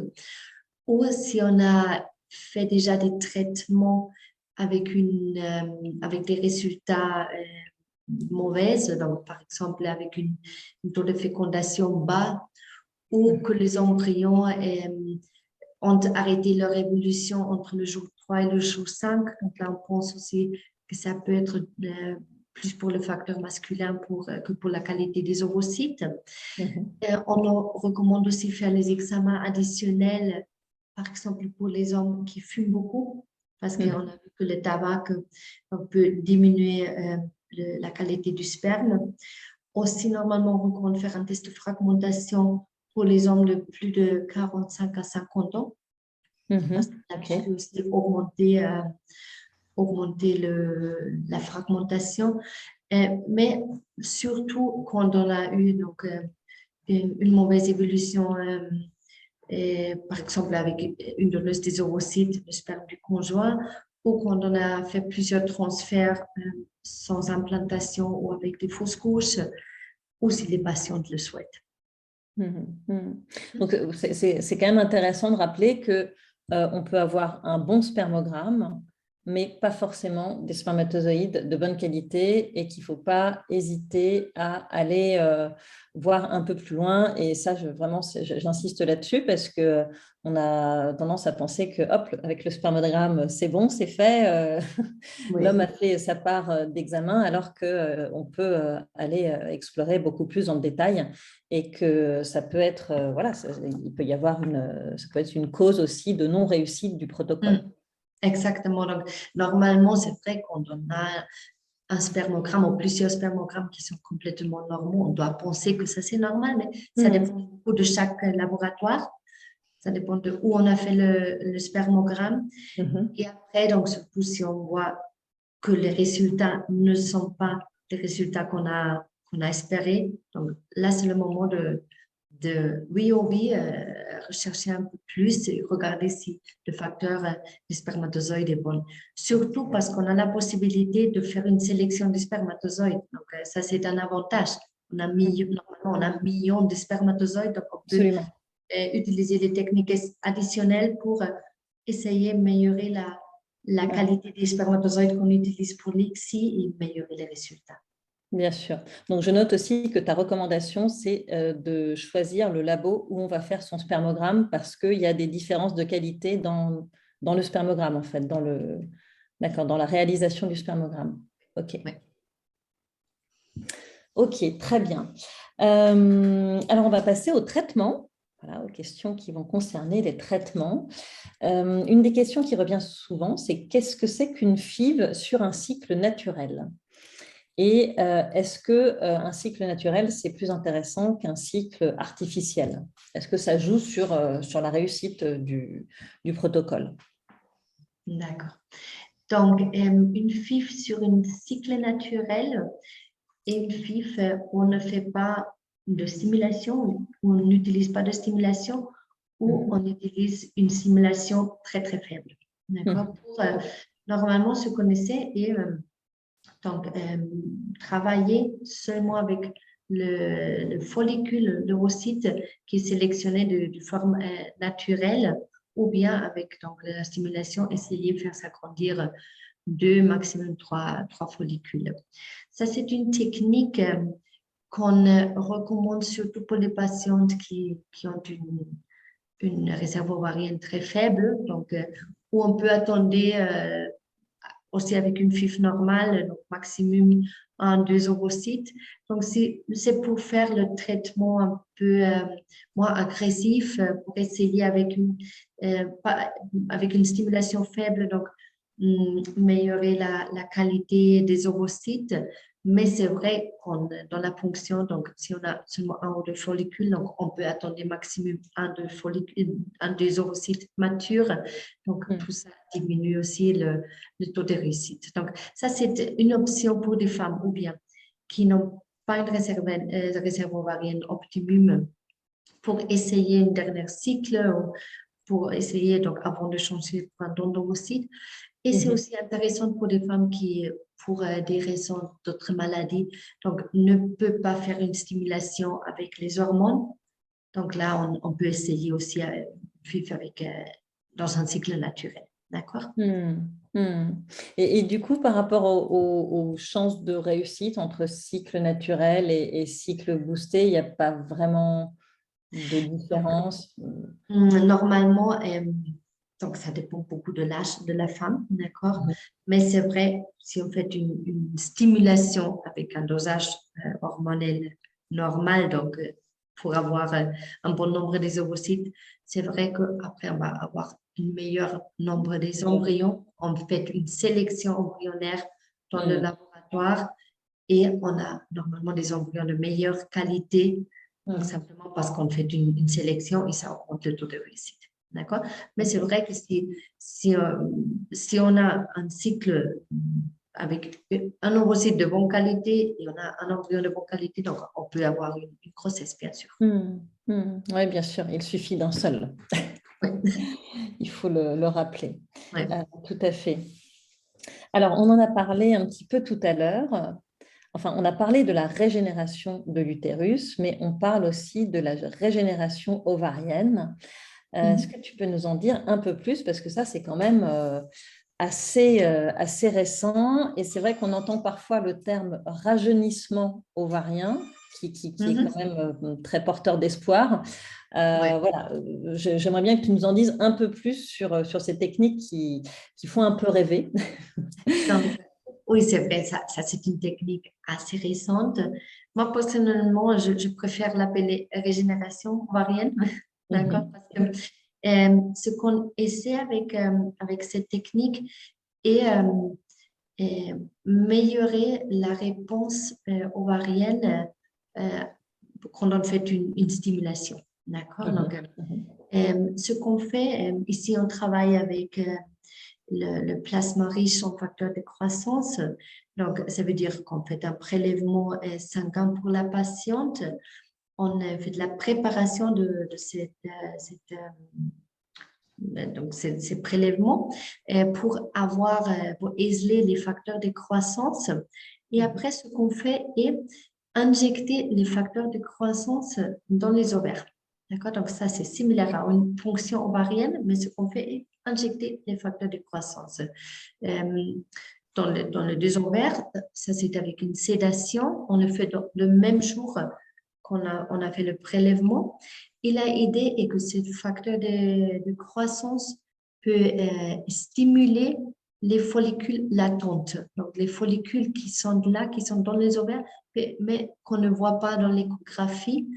ou si on a fait déjà des traitements avec des résultats mauvais, donc par exemple avec un taux de fécondation bas, ou que les embryons ont arrêté leur évolution entre le jour 3 et le jour 5. Donc là, on pense aussi que ça peut être plus pour le facteur masculin que pour la qualité des ovocytes. Mhm. On recommande aussi faire les examens additionnels, par exemple pour les hommes qui fument beaucoup, parce qu'on a vu que le tabac peut diminuer la qualité du sperme. Aussi, normalement, on recommande faire un test de fragmentation pour les hommes de plus de 45 à 50 ans. Parce que là, Ok. peut aussi augmenter la fragmentation. Mais surtout quand on a eu donc, une mauvaise évolution, par exemple avec une donneuse des ovocytes, le sperme du conjoint, ou quand on a fait plusieurs transferts sans implantation ou avec des fausses couches, ou si les patientes le souhaitent. Donc, c'est quand même intéressant de rappeler que on peut avoir un bon spermogramme, mais pas forcément des spermatozoïdes de bonne qualité et qu'il ne faut pas hésiter à aller voir un peu plus loin. Et ça, vraiment, j'insiste là-dessus parce qu'on a tendance à penser que, hop, avec le spermogramme, c'est bon, c'est fait. Oui. L'homme a fait sa part d'examen alors qu'on peut aller explorer beaucoup plus en détail et que ça peut être, voilà, il peut y avoir ça peut être une cause aussi de non-réussite du protocole. Exactement. Donc, normalement, c'est vrai quand on a un spermogramme ou plusieurs spermogrammes qui sont complètement normaux, on doit penser que ça c'est normal, mais ça dépend beaucoup de chaque laboratoire. Ça dépend de où on a fait le spermogramme. Et après, donc, surtout si on voit que les résultats ne sont pas les résultats qu'on a espérés, donc là, c'est le moment de oui ou oui, rechercher un peu plus et regarder si le facteur des spermatozoïdes est bon. Surtout parce qu'on a la possibilité de faire une sélection des spermatozoïdes. Donc, ça, c'est un avantage. Normalement, on a un million de spermatozoïdes, donc on peut utiliser les techniques additionnelles pour essayer d'améliorer la qualité des spermatozoïdes qu'on utilise pour l'ICSI et améliorer les résultats. Bien sûr. Donc, je note aussi que ta recommandation, c'est de choisir le labo où on va faire son spermogramme parce qu'il y a des différences de qualité dans le spermogramme, en fait, dans la réalisation du spermogramme. OK. Ouais. OK, très bien. Alors, on va passer au traitement. Voilà, aux questions qui vont concerner les traitements. Une des questions qui revient souvent, c'est qu'est-ce que c'est qu'une FIV sur un cycle naturel ? Et est-ce qu'un cycle naturel, c'est plus intéressant qu'un cycle artificiel? Est-ce que ça joue sur la réussite du protocole? D'accord. Donc, une FIV sur un cycle naturel et une FIV où on ne fait pas de stimulation, où on n'utilise pas de stimulation, ou on utilise une stimulation très, très faible. D'accord? Pour normalement se connaître et donc, travailler seulement avec le follicule, l'ovocyte qui est sélectionné de forme naturelle, ou bien avec donc, la stimulation, essayer de faire s'agrandir 2, maximum 3 follicules. Ça, c'est une technique qu'on recommande surtout pour les patientes qui ont une réserve ovarienne très faible, donc où on peut attendre aussi avec une FIV normale, donc maximum 1-2 ovocytes. Donc, c'est pour faire le traitement un peu moins agressif, pour essayer avec une stimulation faible, donc améliorer la qualité des ovocytes. Mais c'est vrai qu'on dans la ponction, donc si on a seulement 1 ou 2 follicules, donc on peut attendre maximum 1-2 ovocytes matures. Donc tout ça diminue aussi le taux de réussite. Donc ça, c'est une option pour des femmes ou bien qui n'ont pas une réserve ovarienne optimum pour essayer un dernier cycle ou pour essayer, donc avant de changer pour un don d'ovocytes. Et c'est aussi intéressant pour des femmes qui, pour des raisons d'autres maladies, donc ne peut pas faire une stimulation avec les hormones. Donc là, on peut essayer aussi vivre dans un cycle naturel. D'accord? Et du coup, par rapport aux chances de réussite entre cycle naturel et cycle boosté, il n'y a pas vraiment de différence? Normalement, donc, ça dépend beaucoup de l'âge de la femme, d'accord? Mais c'est vrai, si on fait une stimulation avec un dosage hormonal normal, donc pour avoir un bon nombre des ovocytes, c'est vrai qu'après, on va avoir un meilleur nombre des embryons. On fait une sélection embryonnaire dans le laboratoire et on a normalement des embryons de meilleure qualité, simplement parce qu'on fait une sélection et ça augmente le taux de réussite. D'accord? Mais c'est vrai que si on a un cycle avec un ovocyte de bonne qualité et on a un embryon de bonne qualité, donc on peut avoir une grossesse, bien sûr. Oui, bien sûr, il suffit d'un seul. Il faut le rappeler. Ouais. Tout à fait. Alors, on en a parlé un petit peu tout à l'heure. Enfin, on a parlé de la régénération de l'utérus, mais on parle aussi de la régénération ovarienne. Est-ce que tu peux nous en dire un peu plus? Parce que ça, c'est quand même assez récent. Et c'est vrai qu'on entend parfois le terme rajeunissement ovarien, qui est quand même très porteur d'espoir. Voilà, j'aimerais bien que tu nous en dises un peu plus sur ces techniques qui font un peu rêver. Donc, oui, c'est vrai, ça c'est une technique assez récente. Moi, personnellement, je préfère l'appeler régénération ovarienne, d'accord? Parce que ce qu'on essaie avec cette technique est améliorer la réponse ovarienne quand on fait une stimulation, d'accord? Donc, ce qu'on fait, ici, on travaille avec le plasma riche en facteurs de croissance. Donc, ça veut dire qu'on fait un prélèvement sanguin pour la patiente. On fait de la préparation de ces prélèvements pour isoler les facteurs de croissance. Et après, ce qu'on fait est injecter les facteurs de croissance dans les ovaires. D'accord? Donc, ça, c'est similaire à une fonction ovarienne, mais ce qu'on fait est injecter les facteurs de croissance. Dans les deux ovaires, ça, c'est avec une sédation. On le fait le même jour qu'on a fait le prélèvement. Et l'idée est que ce facteur de croissance peut stimuler les follicules latentes. Donc, les follicules qui sont là, qui sont dans les ovaires, mais qu'on ne voit pas dans l'échographie.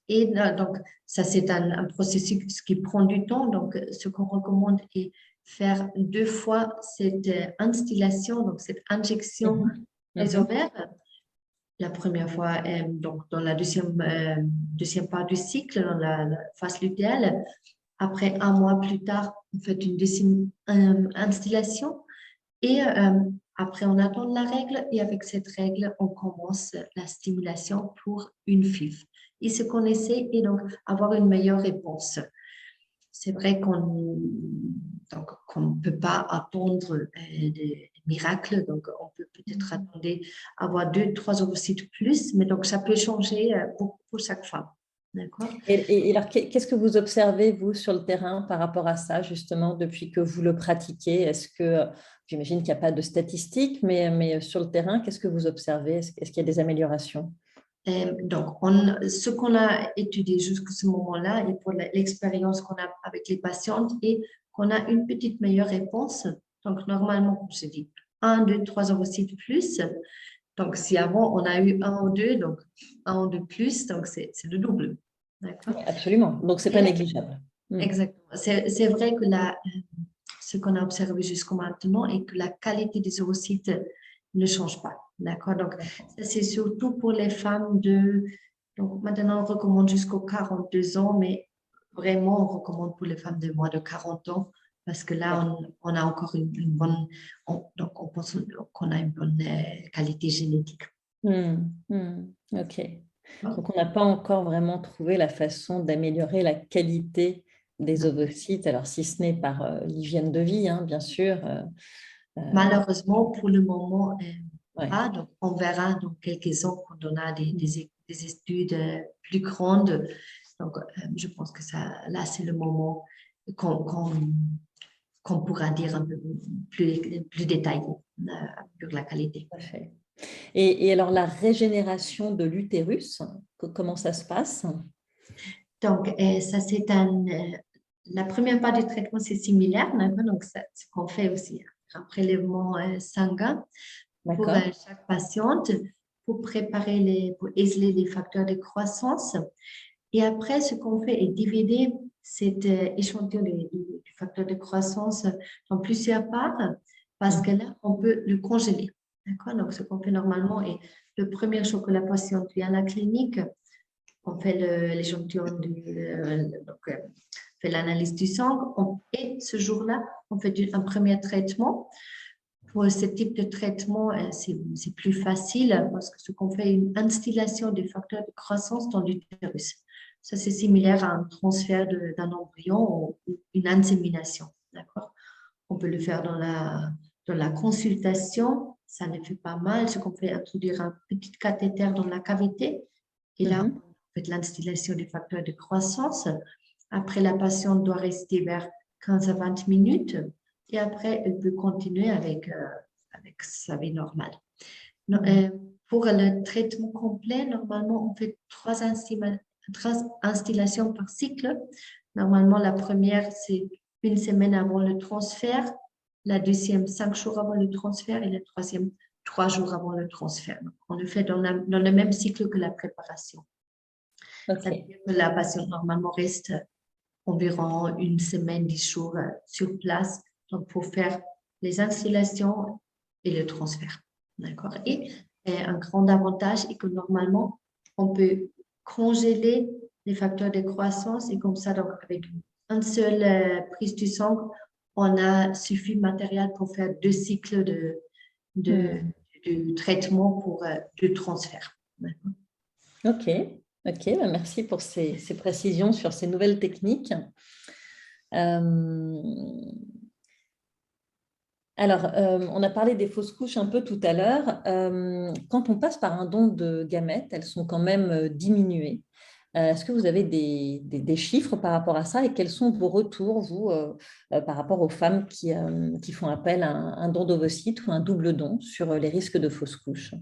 Et donc, ça, c'est un processus qui prend du temps. Donc, ce qu'on recommande est faire 2 fois cette instillation, donc cette injection des ovaires. La première fois, donc dans la deuxième part du cycle, dans la phase lutéale. Après, 1 mois plus tard, on fait une deuxième instillation. Et après, on attend la règle. Et avec cette règle, on commence la stimulation pour une FIV. Et ce qu'on essaie est donc avoir une meilleure réponse. C'est vrai qu'on ne peut pas attendre des miracles, donc on peut peut-être attendre avoir 2, 3 ovocytes plus, mais donc ça peut changer beaucoup pour chaque femme. D'accord? Et alors, qu'est-ce que vous observez, vous, sur le terrain par rapport à ça, justement, depuis que vous le pratiquez? Est-ce que, j'imagine qu'il n'y a pas de statistiques, mais sur le terrain, qu'est-ce que vous observez? Est-ce qu'il y a des améliorations? Donc, ce qu'on a étudié jusqu'à ce moment-là et pour l'expérience qu'on a avec les patientes et qu'on a une petite meilleure réponse. Donc, normalement, comme je dis, 1, 2, 3 ovocytes plus. Donc, si avant, on a eu 1 ou 2, donc 1 ou 2 plus, donc c'est le double. D'accord? Oui, absolument. Donc, ce n'est pas négligeable. Exactement. C'est vrai que ce qu'on a observé jusqu'à maintenant est que la qualité des ovocytes ne change pas. D'accord? Donc, ça, c'est surtout pour les femmes donc, maintenant, on recommande jusqu'aux 42 ans, mais vraiment, on recommande pour les femmes de moins de 40 ans parce que là, on a encore une bonne. Donc, on pense qu'on a une bonne qualité génétique. OK. Donc, on n'a pas encore vraiment trouvé la façon d'améliorer la qualité des ovocytes, alors si ce n'est par l'hygiène de vie, hein, bien sûr. Malheureusement, pour le moment, pas. Donc, on verra dans quelques ans quand on a des études plus grandes. Donc, je pense que là, c'est le moment qu'on pourra dire un peu plus détaillé sur la qualité. Parfait. Et alors, la régénération de l'utérus, comment ça se passe? Donc, ça, c'est la première part du traitement, c'est similaire. Donc, ce qu'on fait aussi, un prélèvement sanguin pour chaque patiente, pour préparer pour isoler les facteurs de croissance. Et après, ce qu'on fait est diviser cet échantillon du facteur de croissance en plusieurs parts, parce que là, on peut le congeler. D'accord? Donc, ce qu'on fait normalement est le premier jour que la patiente vient à la clinique, on fait l'échantillon, fait l'analyse du sang, et ce jour-là, on fait un premier traitement. Pour ce type de traitement, c'est plus facile parce que ce qu'on fait est une instillation des facteurs de croissance dans l'utérus. Ça, c'est similaire à un transfert d'un embryon ou une insémination. D'accord? On peut le faire dans la consultation. Ça ne fait pas mal. Ce qu'on fait, introduire un petit cathéter dans la cavité. Et là, on fait l'instillation des facteurs de croissance. Après, la patiente doit rester vers 15 à 20 minutes. Et après, elle peut continuer avec sa vie normale. Pour le traitement complet, normalement, on fait 3 instillations par cycle. Normalement, la première, c'est 1 semaine avant le transfert. La deuxième, 5 jours avant le transfert. Et la troisième, 3 jours avant le transfert. Donc, on le fait dans le même cycle que la préparation. Ça veut dire que la patiente, normalement, reste environ 1 semaine, 10 jours sur place. Donc, pour faire les installations et le transfert. D'accord? Et un grand avantage est que normalement, on peut congeler les facteurs de croissance et comme ça, donc avec une seule prise du sang, on a suffisamment de matériel pour faire 2 cycles de traitement pour le transfert. Ok, merci pour ces précisions sur ces nouvelles techniques. Alors, on a parlé des fausses couches un peu tout à l'heure. Quand on passe par un don de gamètes, elles sont quand même diminuées. Est-ce que vous avez des chiffres par rapport à ça et quels sont vos retours, vous, par rapport aux femmes qui font appel à un don d'ovocytes ou un double don sur les risques de fausses couches?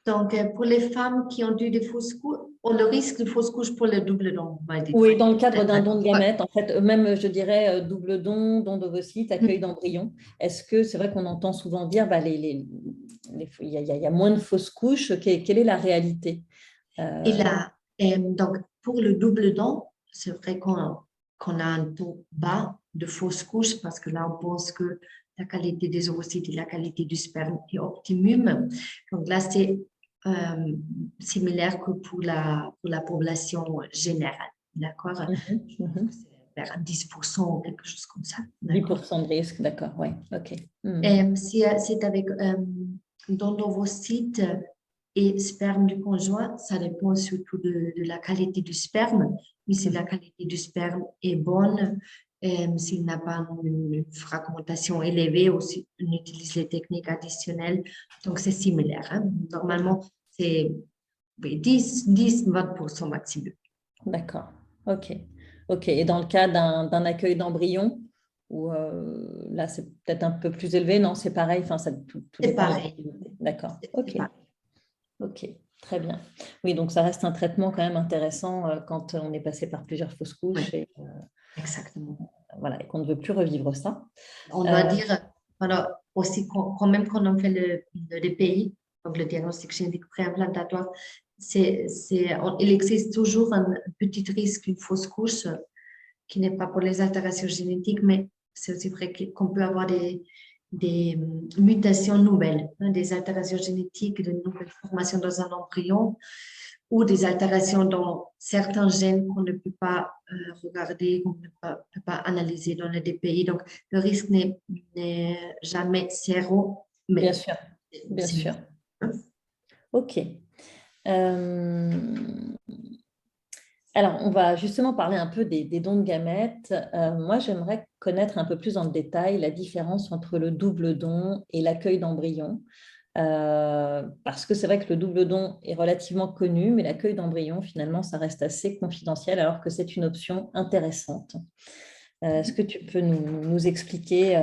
Donc, pour les femmes qui ont eu des fausses couches, le risque de fausses couches pour le double don. Oui, dans le cadre d'un don de gamètes, en fait, même, je dirais, double don, don d'ovocytes, accueil d'embryons. Est-ce que c'est vrai qu'on entend souvent dire il y a moins de fausses couches? Quelle est la réalité? Et là, donc, pour le double don, c'est vrai qu'on a un taux bas de fausses couches parce que là, on pense que la qualité des ovocytes et la qualité du sperme est optimum. Donc là, c'est similaire que pour la population générale. D'accord? Vers 10% ou quelque chose comme ça. 10% de risque, d'accord, oui, ok. Si c'est avec don d'ovocytes et sperme du conjoint, ça dépend surtout de la qualité du sperme. Mais si la qualité du sperme est bonne, s'il n'a pas une fragmentation élevée, aussi on utilise les techniques additionnelles. Donc, c'est similaire. Hein? Normalement, c'est 10-20% maximum. D'accord, ok. Et dans le cas d'un accueil d'embryon, où là, c'est peut-être un peu plus élevé, non? C'est pareil, enfin, tout c'est pareil. D'accord, ok, très bien. Oui, donc ça reste un traitement quand même intéressant quand on est passé par plusieurs fausses couches. Oui, exactement. Voilà, et qu'on ne veut plus revivre ça. On doit dire, alors, aussi, quand même quand on fait le DPI, donc le diagnostic génétique préimplantatoire, il existe toujours un petit risque, une fausse couche, qui n'est pas pour les altérations génétiques, mais c'est aussi vrai qu'on peut avoir des mutations nouvelles, hein, des altérations génétiques, de nouvelles formations dans un embryon ou des altérations dans certains gènes qu'on ne peut pas regarder, qu'on ne peut pas analyser dans le DPI. Donc, le risque n'est jamais zéro. Mais bien sûr, bien sûr. Ok. Alors, on va justement parler un peu des dons de gamètes. Moi, j'aimerais connaître un peu plus en détail la différence entre le double don et l'accueil d'embryons. Parce que c'est vrai que le double don est relativement connu, mais l'accueil d'embryons, finalement, ça reste assez confidentiel, alors que c'est une option intéressante. Est-ce que tu peux nous expliquer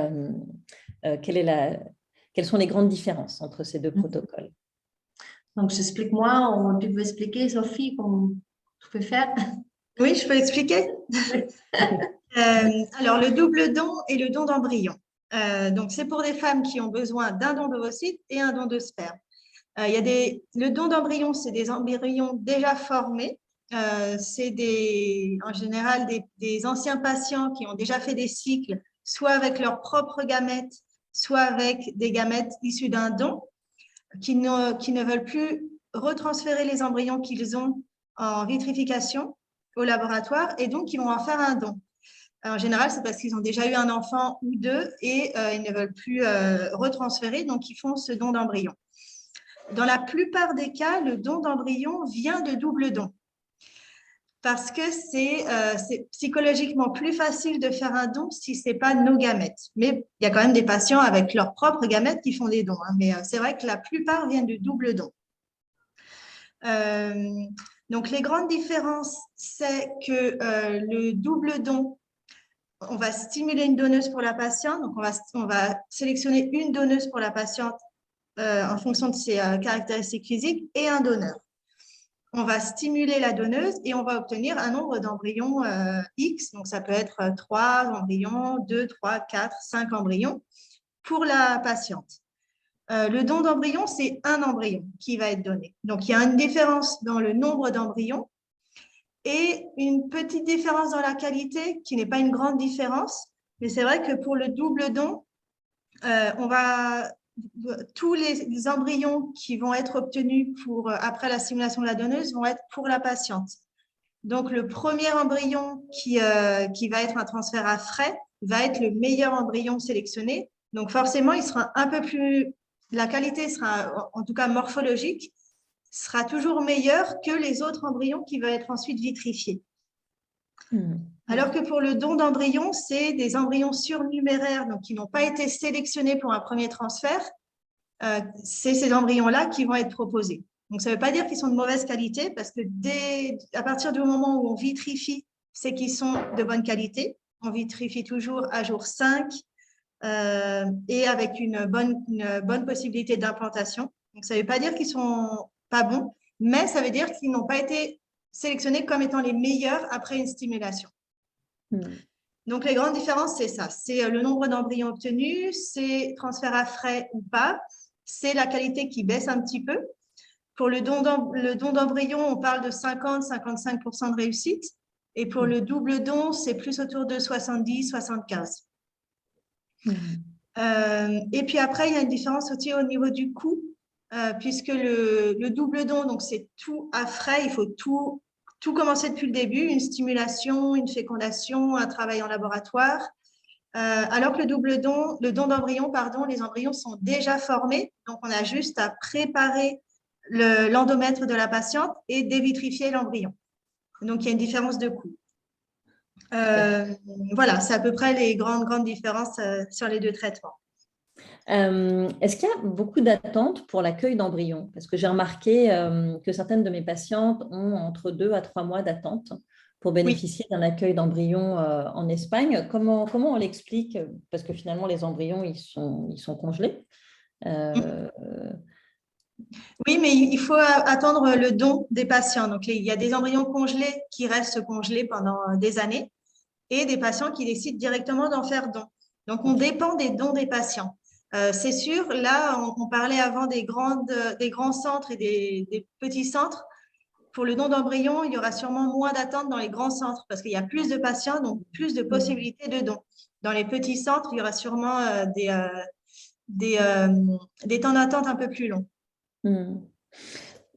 quelles sont les grandes différences entre ces deux protocoles? Donc, j'explique moi, ou tu veux expliquer, Sophie, comment tu peux faire? Oui, je peux expliquer. Alors, le double don et le don d'embryon. Donc, c'est pour des femmes qui ont besoin d'un don d'ovocytes et un don de sperme. Le don d'embryon, c'est des embryons déjà formés. C'est en général des anciens patients qui ont déjà fait des cycles, soit avec leurs propres gamètes, soit avec des gamètes issus d'un don, qui ne veulent plus retransférer les embryons qu'ils ont en vitrification au laboratoire et donc ils vont en faire un don. En général, c'est parce qu'ils ont déjà eu un enfant ou deux et ils ne veulent plus retransférer, donc ils font ce don d'embryon. Dans la plupart des cas, le don d'embryon vient de double don parce que c'est psychologiquement plus facile de faire un don si ce n'est pas nos gamètes. Mais il y a quand même des patients avec leurs propres gamètes qui font des dons. Hein, mais c'est vrai que la plupart viennent de double don. Donc, les grandes différences, c'est que le double don, on va stimuler une donneuse pour la patiente. Donc, on va sélectionner une donneuse pour la patiente en fonction de ses caractéristiques physiques et un donneur. On va stimuler la donneuse et on va obtenir un nombre d'embryons X. Donc, ça peut être 3 embryons, 2, 3, 4, 5 embryons pour la patiente. Le don d'embryon, c'est un embryon qui va être donné. Donc, il y a une différence dans le nombre d'embryons et une petite différence dans la qualité qui n'est pas une grande différence. Mais c'est vrai que pour le double don, tous les embryons qui vont être obtenus après la stimulation de la donneuse vont être pour la patiente. Donc, le premier embryon qui va être un transfert à frais va être le meilleur embryon sélectionné. Donc, forcément, il sera un peu plus… La qualité sera, en tout cas morphologique, sera toujours meilleure que les autres embryons qui vont être ensuite vitrifiés. Alors que pour le don d'embryon, c'est des embryons surnuméraires, donc qui n'ont pas été sélectionnés pour un premier transfert. C'est ces embryons-là qui vont être proposés. Donc, ça ne veut pas dire qu'ils sont de mauvaise qualité, parce que à partir du moment où on vitrifie, c'est qu'ils sont de bonne qualité. On vitrifie toujours à jour 5 et avec une bonne possibilité d'implantation. Donc, ça ne veut pas dire qu'ils ne sont pas bons, mais ça veut dire qu'ils n'ont pas été sélectionnés comme étant les meilleurs après une stimulation. Donc, les grandes différences, c'est ça. C'est le nombre d'embryons obtenus, c'est transfert à frais ou pas, c'est la qualité qui baisse un petit peu. Pour le don d'embryon, on parle de 50-55% de réussite. Et pour le double don, c'est plus autour de 70-75%. Et puis après, il y a une différence aussi au niveau du coût, puisque le double don, donc c'est tout à frais, il faut tout commencer depuis le début, une stimulation, une fécondation, un travail en laboratoire. Alors que le don d'embryon, les embryons sont déjà formés, donc on a juste à préparer l'endomètre de la patiente et dévitrifier l'embryon. Donc, il y a une différence de coût. Voilà, c'est à peu près les grandes différences sur les deux traitements. Est-ce qu'il y a beaucoup d'attentes pour l'accueil d'embryons? Parce que j'ai remarqué que certaines de mes patientes ont entre 2 à 3 mois d'attente pour bénéficier d'un accueil d'embryons en Espagne. Comment on l'explique? Parce que finalement, les embryons, ils sont congelés. Oui, mais il faut attendre le don des patients. Donc, il y a des embryons congelés qui restent congelés pendant des années et des patients qui décident directement d'en faire don. Donc, on dépend des dons des patients. C'est sûr, là, on parlait avant des grands centres et des petits centres. Pour le don d'embryons, il y aura sûrement moins d'attente dans les grands centres parce qu'il y a plus de patients, donc plus de possibilités de dons. Dans les petits centres, il y aura sûrement des temps d'attente un peu plus longs.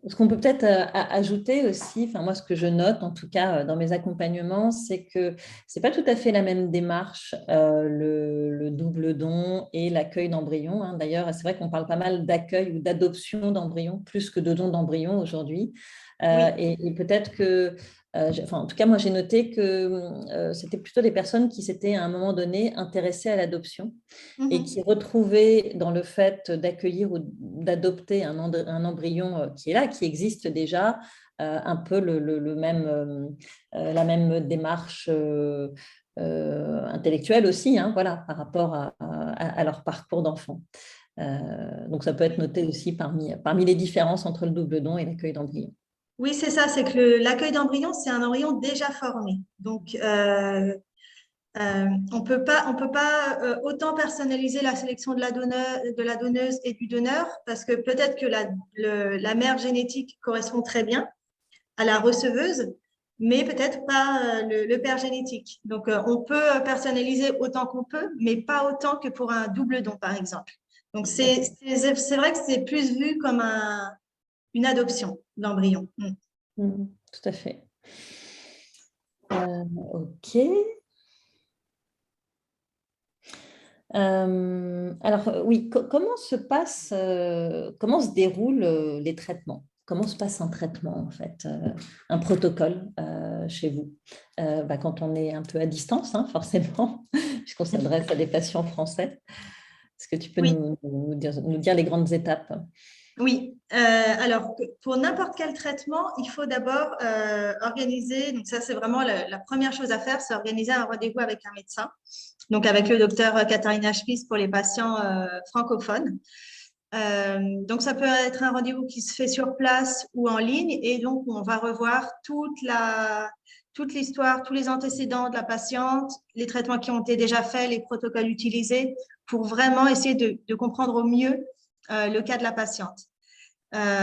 Ce qu'on peut peut-être ajouter aussi, enfin moi ce que je note en tout cas dans mes accompagnements, c'est que c'est pas tout à fait la même démarche le double don et l'accueil d'embryons. Hein. D'ailleurs, c'est vrai qu'on parle pas mal d'accueil ou d'adoption d'embryons plus que de don d'embryons aujourd'hui. Et peut-être que, en tout cas, moi, j'ai noté que c'était plutôt des personnes qui s'étaient à un moment donné intéressées à l'adoption et qui retrouvaient dans le fait d'accueillir ou d'adopter un embryon qui est là, qui existe déjà, un peu la même démarche intellectuelle aussi, hein, voilà, par rapport à leur parcours d'enfant. Donc, ça peut être noté aussi parmi les différences entre le double don et l'accueil d'embryon. Oui, c'est ça, c'est que l'accueil d'embryon, c'est un embryon déjà formé. Donc, on peut pas autant personnaliser la sélection de la donneuse et du donneur parce que peut-être que la mère génétique correspond très bien à la receveuse, mais peut-être pas le père génétique. Donc, on peut personnaliser autant qu'on peut, mais pas autant que pour un double don, par exemple. Donc, c'est vrai que c'est plus vu comme une adoption d'embryon. Tout à fait. OK. Alors, oui, comment comment se déroulent les traitements? Comment se passe un traitement, en fait, un protocole chez vous? Quand on est un peu à distance, hein, forcément, puisqu'on s'adresse à des patients français. Est-ce que tu peux Oui. nous dire les grandes étapes? Oui, alors pour n'importe quel traitement, il faut d'abord organiser, donc ça c'est vraiment la première chose à faire, c'est organiser un rendez-vous avec un médecin, donc avec le docteur Katharina Spies pour les patients francophones. Donc ça peut être un rendez-vous qui se fait sur place ou en ligne et donc on va revoir toute l'histoire, tous les antécédents de la patiente, les traitements qui ont été déjà faits, les protocoles utilisés pour vraiment essayer de comprendre au mieux le cas de la patiente.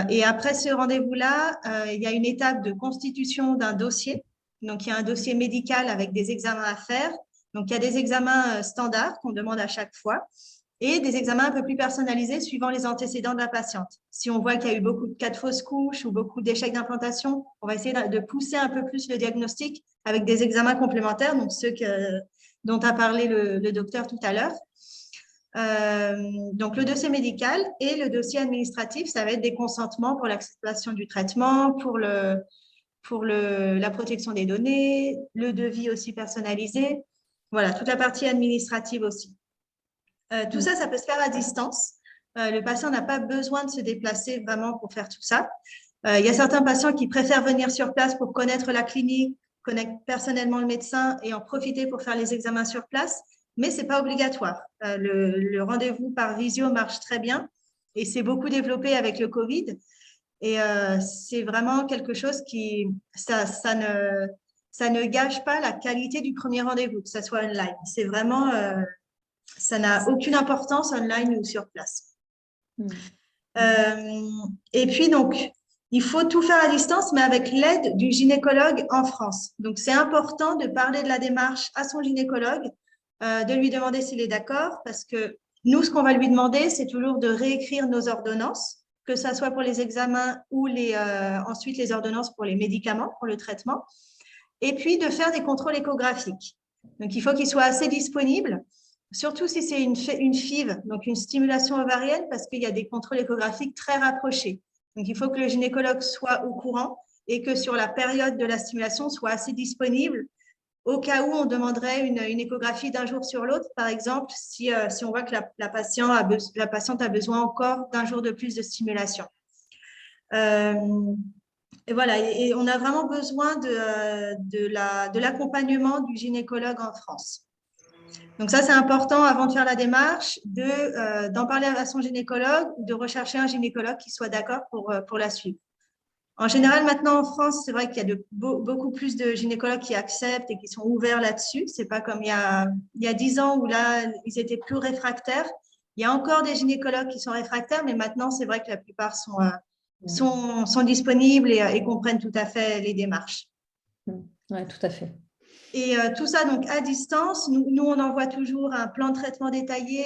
Et après ce rendez-vous-là, il y a une étape de constitution d'un dossier. Donc, il y a un dossier médical avec des examens à faire. Donc, il y a des examens standards qu'on demande à chaque fois et des examens un peu plus personnalisés suivant les antécédents de la patiente. Si on voit qu'il y a eu beaucoup de cas de fausses couches ou beaucoup d'échecs d'implantation, on va essayer de pousser un peu plus le diagnostic avec des examens complémentaires, donc ceux dont a parlé le docteur tout à l'heure. Donc, le dossier médical et le dossier administratif, ça va être des consentements pour l'acceptation du traitement, pour la protection des données, le devis aussi personnalisé. Voilà, toute la partie administrative aussi. Tout ça, ça peut se faire à distance. Le patient n'a pas besoin de se déplacer vraiment pour faire tout ça. Il y a certains patients qui préfèrent venir sur place pour connaître la clinique, connaître personnellement le médecin et en profiter pour faire les examens sur place, mais ce n'est pas obligatoire. Le rendez-vous par visio marche très bien et c'est beaucoup développé avec le Covid. Et c'est vraiment quelque chose ça ne gâche pas la qualité du premier rendez-vous, que ce soit online. C'est vraiment, ça n'a aucune importance online ou sur place. Et puis, donc, il faut tout faire à distance, mais avec l'aide du gynécologue en France. Donc, c'est important de parler de la démarche à son gynécologue, de lui demander s'il est d'accord, parce que nous, ce qu'on va lui demander, c'est toujours de réécrire nos ordonnances, que ce soit pour les examens ou ensuite les ordonnances pour les médicaments, pour le traitement, et puis de faire des contrôles échographiques. Donc, il faut qu'il soit assez disponible, surtout si c'est une FIV, donc une stimulation ovarienne, parce qu'il y a des contrôles échographiques très rapprochés. Donc, il faut que le gynécologue soit au courant et que sur la période de la stimulation soit assez disponible au cas où on demanderait une échographie d'un jour sur l'autre, par exemple, si on voit que la patiente a besoin encore d'un jour de plus de stimulation. Et voilà, et on a vraiment besoin de l'accompagnement du gynécologue en France. Donc ça, c'est important avant de faire la démarche, d'en parler à son gynécologue ou de rechercher un gynécologue qui soit d'accord pour la suivre. En général, maintenant en France, c'est vrai qu'il y a beaucoup plus de gynécologues qui acceptent et qui sont ouverts là-dessus. Ce n'est pas comme il y a 10 ans où là, ils étaient plus réfractaires. Il y a encore des gynécologues qui sont réfractaires, mais maintenant, c'est vrai que la plupart sont disponibles et comprennent tout à fait les démarches. Oui, tout à fait. Et tout ça, donc, à distance, nous, on envoie toujours un plan de traitement détaillé,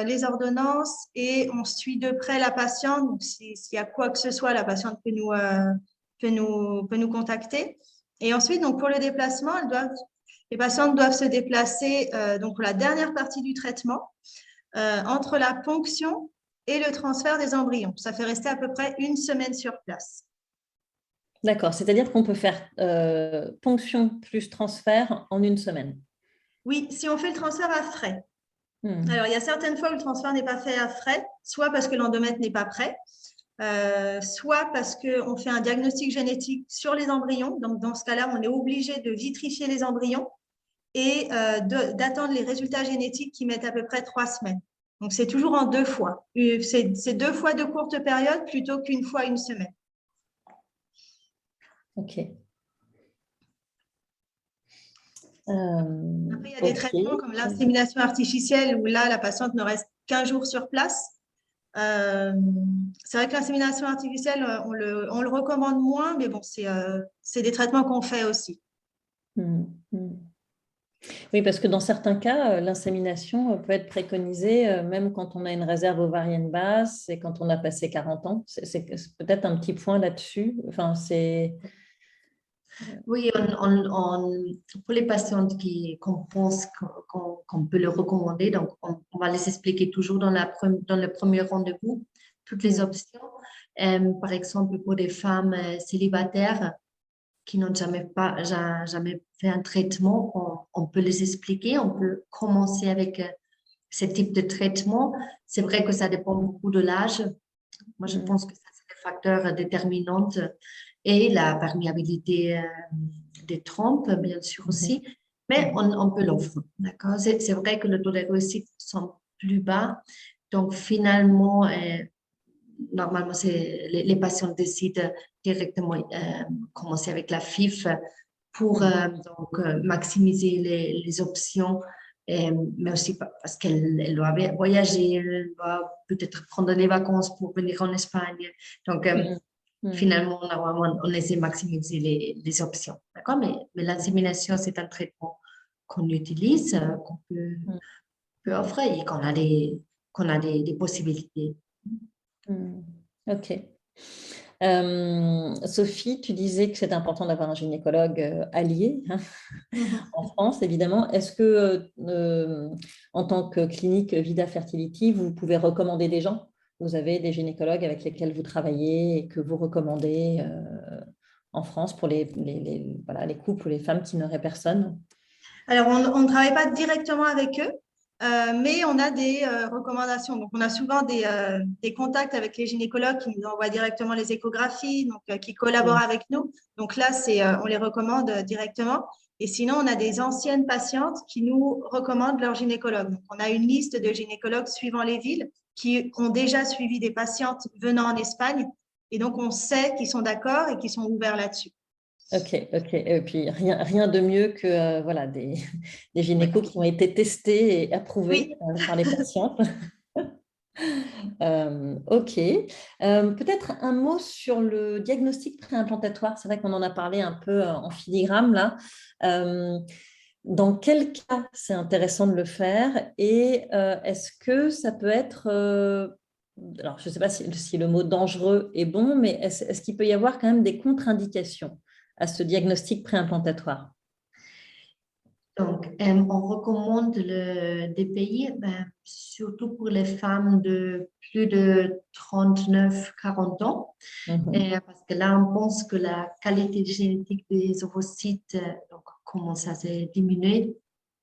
les ordonnances, et on suit de près la patiente. Donc, s'il y a quoi que ce soit, la patiente peut nous contacter. Et ensuite, donc, pour le déplacement, les patientes doivent se déplacer donc, pour la dernière partie du traitement, entre la ponction et le transfert des embryons. Ça fait rester à peu près 1 semaine sur place. D'accord, c'est-à-dire qu'on peut faire ponction plus transfert en 1 semaine. Oui, si on fait le transfert à frais. Alors, il y a certaines fois où le transfert n'est pas fait à frais, soit parce que l'endomètre n'est pas prêt, soit parce qu'on fait un diagnostic génétique sur les embryons. Donc, dans ce cas-là, on est obligé de vitrifier les embryons et d'attendre les résultats génétiques qui mettent à peu près 3 semaines. Donc, c'est toujours en 2 fois. C'est 2 fois de courte période plutôt qu'une fois 1 semaine. Ok. Après, il y a des traitements comme l'insémination artificielle où là, la patiente ne reste qu'un jour sur place. C'est vrai que l'insémination artificielle, on le recommande moins, mais bon, c'est des traitements qu'on fait aussi. Oui, parce que dans certains cas, l'insémination peut être préconisée même quand on a une réserve ovarienne basse et quand on a passé 40 ans. C'est peut-être un petit point là-dessus. Enfin, Oui, pour les patientes qu'on pense qu'on peut leur recommander, donc on va les expliquer toujours dans le premier rendez-vous, toutes les options. Par exemple, pour des femmes célibataires qui n'ont jamais fait un traitement, on peut les expliquer, on peut commencer avec ce type de traitement. C'est vrai que ça dépend beaucoup de l'âge. Moi, je pense que ça, c'est des facteurs déterminants et la perméabilité des trompes, bien sûr aussi. Mais on peut l'offrir, d'accord? C'est vrai que le taux de réussite sont plus bas. Donc, finalement, normalement, les patients décident directement commencer avec la FIF pour maximiser les options, mais aussi parce qu'elle doit voyager, elle doit peut-être prendre des vacances pour venir en Espagne. Donc, finalement, normalement, on essaie de maximiser les options. D'accord? Mais l'insémination, c'est un traitement qu'on utilise, qu'on peut offrir et qu'on a des possibilités. Ok. Sophie, tu disais que c'est important d'avoir un gynécologue allié en France, évidemment. Est-ce que, en tant que clinique Vida Fertility, vous pouvez recommander des gens? Vous avez des gynécologues avec lesquels vous travaillez et que vous recommandez en France pour voilà, les couples ou les femmes qui n'auraient personne? Alors, on ne travaille pas directement avec eux, mais on a des recommandations. Donc, on a souvent des contacts avec les gynécologues qui nous envoient directement les échographies, donc qui collaborent avec nous. Donc là, on les recommande directement. Et sinon, on a des anciennes patientes qui nous recommandent leur gynécologue. Donc, on a une liste de gynécologues suivant les villes qui ont déjà suivi des patientes venant en Espagne. Et donc, on sait qu'ils sont d'accord et qu'ils sont ouverts là-dessus. Ok. Et puis rien de mieux que voilà, des gynécos qui ont été testés et approuvés par les patientes. Ok. Peut-être un mot sur le diagnostic préimplantatoire. C'est vrai qu'on en a parlé un peu en filigrane là. Dans quel cas c'est intéressant de le faire et est-ce que ça peut être alors, je ne sais pas si le mot dangereux est bon, mais est-ce qu'il peut y avoir quand même des contre-indications à ce diagnostic préimplantatoire? Donc, on recommande le DPI, surtout pour les femmes de plus de 39-40 ans, parce que là, on pense que la qualité génétique des ovocytes donc, commence à se diminuer